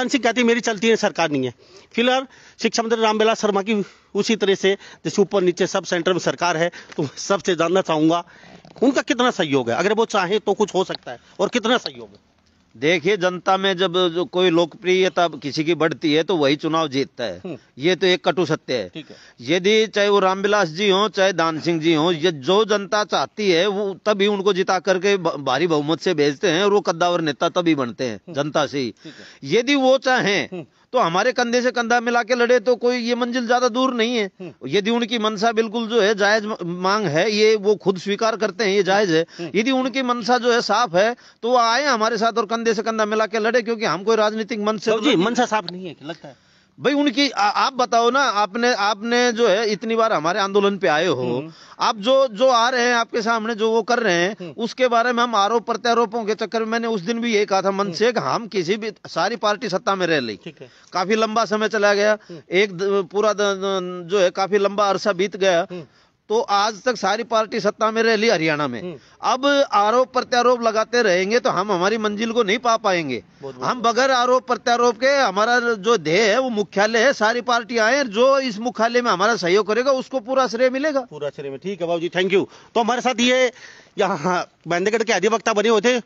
सिंह कहती है मेरी चलती है सरकार नहीं है। फिलहाल शिक्षा मंत्री रामविलास शर्मा की उसी तरह से जैसे ऊपर नीचे सब सेंटर में सरकार है, तो सबसे जानना चाहूंगा उनका कितना सहयोग है, अगर वो चाहे तो कुछ हो सकता है, और कितना सहयोग है। देखिए, जनता में जब जो कोई लोकप्रियता किसी की बढ़ती है तो वही चुनाव जीतता है, ये तो एक कटु सत्य है। ठीक है। यदि चाहे वो रामविलास जी हो चाहे दान सिंह जी हो, ये जो जनता चाहती है वो तभी उनको जिता करके भारी बहुमत से भेजते हैं, और वो कद्दावर नेता तभी बनते हैं जनता से ही। यदि वो चाहें तो हमारे कंधे से कंधा मिला के लड़े तो कोई ये मंजिल ज्यादा दूर नहीं है। यदि उनकी मनसा बिल्कुल जो है जायज मांग है, ये वो खुद स्वीकार करते हैं ये जायज है, यदि उनकी मनसा जो है साफ है तो वो आए हमारे साथ और कंधे से कंधा मिला के लड़े, क्योंकि हम कोई राजनीतिक मंच से जी मनसा साफ नहीं है लगता है भाई उनकी। आप बताओ ना, आपने जो है इतनी बार हमारे आंदोलन पे आए हो, आप जो आ रहे हैं आपके सामने जो वो कर रहे हैं, उसके बारे में हम आरोप प्रत्यारोपों के चक्कर में, मैंने उस दिन भी यही कहा था मन से कि हम किसी भी सारी पार्टी सत्ता में रह ली, काफी लंबा समय चला गया, एक पूरा जो है काफी लंबा अरसा बीत गया, तो आज तक सारी पार्टी सत्ता में रह ली हरियाणा में। अब आरोप प्रत्यारोप लगाते रहेंगे तो हम हमारी मंजिल को नहीं पा पाएंगे। हम बगैर आरोप प्रत्यारोप के, हमारा जो ध्येय है वो मुख्यालय है, सारी पार्टियां आए, जो इस मुख्यालय में हमारा सहयोग करेगा उसको पूरा श्रेय मिलेगा। पूरा श्रेय में। ठीक है बाबू जी, थैंक यू। तो हमारे साथ ये यहाँ महेंद्रगढ़ के अधिवक्ता बने हुए थे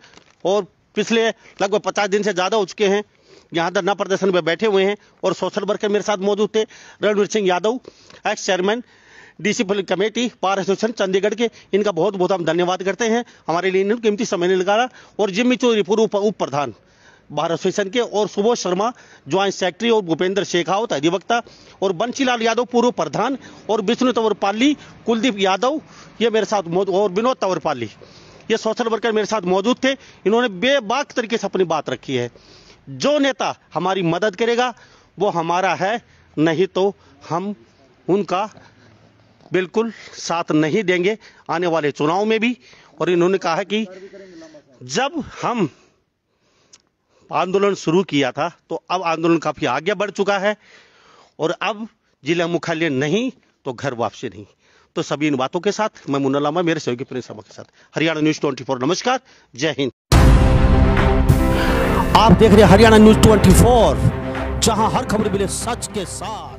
और पिछले लगभग 50 दिन से ज्यादा हो चुके हैं, यहाँ धरना प्रदर्शन में बैठे हुए हैं, और सोशल वर्कर मेरे साथ मौजूद थे, Ranveer Singh Yadav, ex chairman discipline committee bar association Chandigarh के। इनका बहुत बहुत हम धन्यवाद करते हैं, हमारे लिए इन्होंने कीमती समय निकाला। और जिम्मी चौधरी पूर्व उप प्रधान बार एसोसिएशन के, और सुबोध शर्मा ज्वाइंट सेक्रेटरी, और भूपेंद्र शेखावत अधिवक्ता, और बंशीलाल यादव पूर्व प्रधान, और विष्णु तंवरपाली, कुलदीप यादव ये मेरे साथ मौजूद, और विनोद तंवरपाली, ये सोशल वर्कर मेरे साथ मौजूद थे। इन्होंने बेबाक तरीके से अपनी बात रखी है। जो नेता हमारी मदद करेगा वो हमारा है, नहीं तो हम उनका बिल्कुल साथ नहीं देंगे आने वाले चुनाव में भी। और इन्होंने कहा है कि जब हम आंदोलन शुरू किया था तो अब आंदोलन काफी आगे बढ़ चुका है, और अब जिला मुख्यालय नहीं तो घर वापसी नहीं। तो सभी इन बातों के साथ मैं मुन्ना लामा, मेरे सहयोगी प्रिंस लामा के साथ, हरियाणा न्यूज 24। नमस्कार, जय हिंद। आप देख रहे हैं हरियाणा न्यूज 24, जहां हर खबर मिले सच के साथ।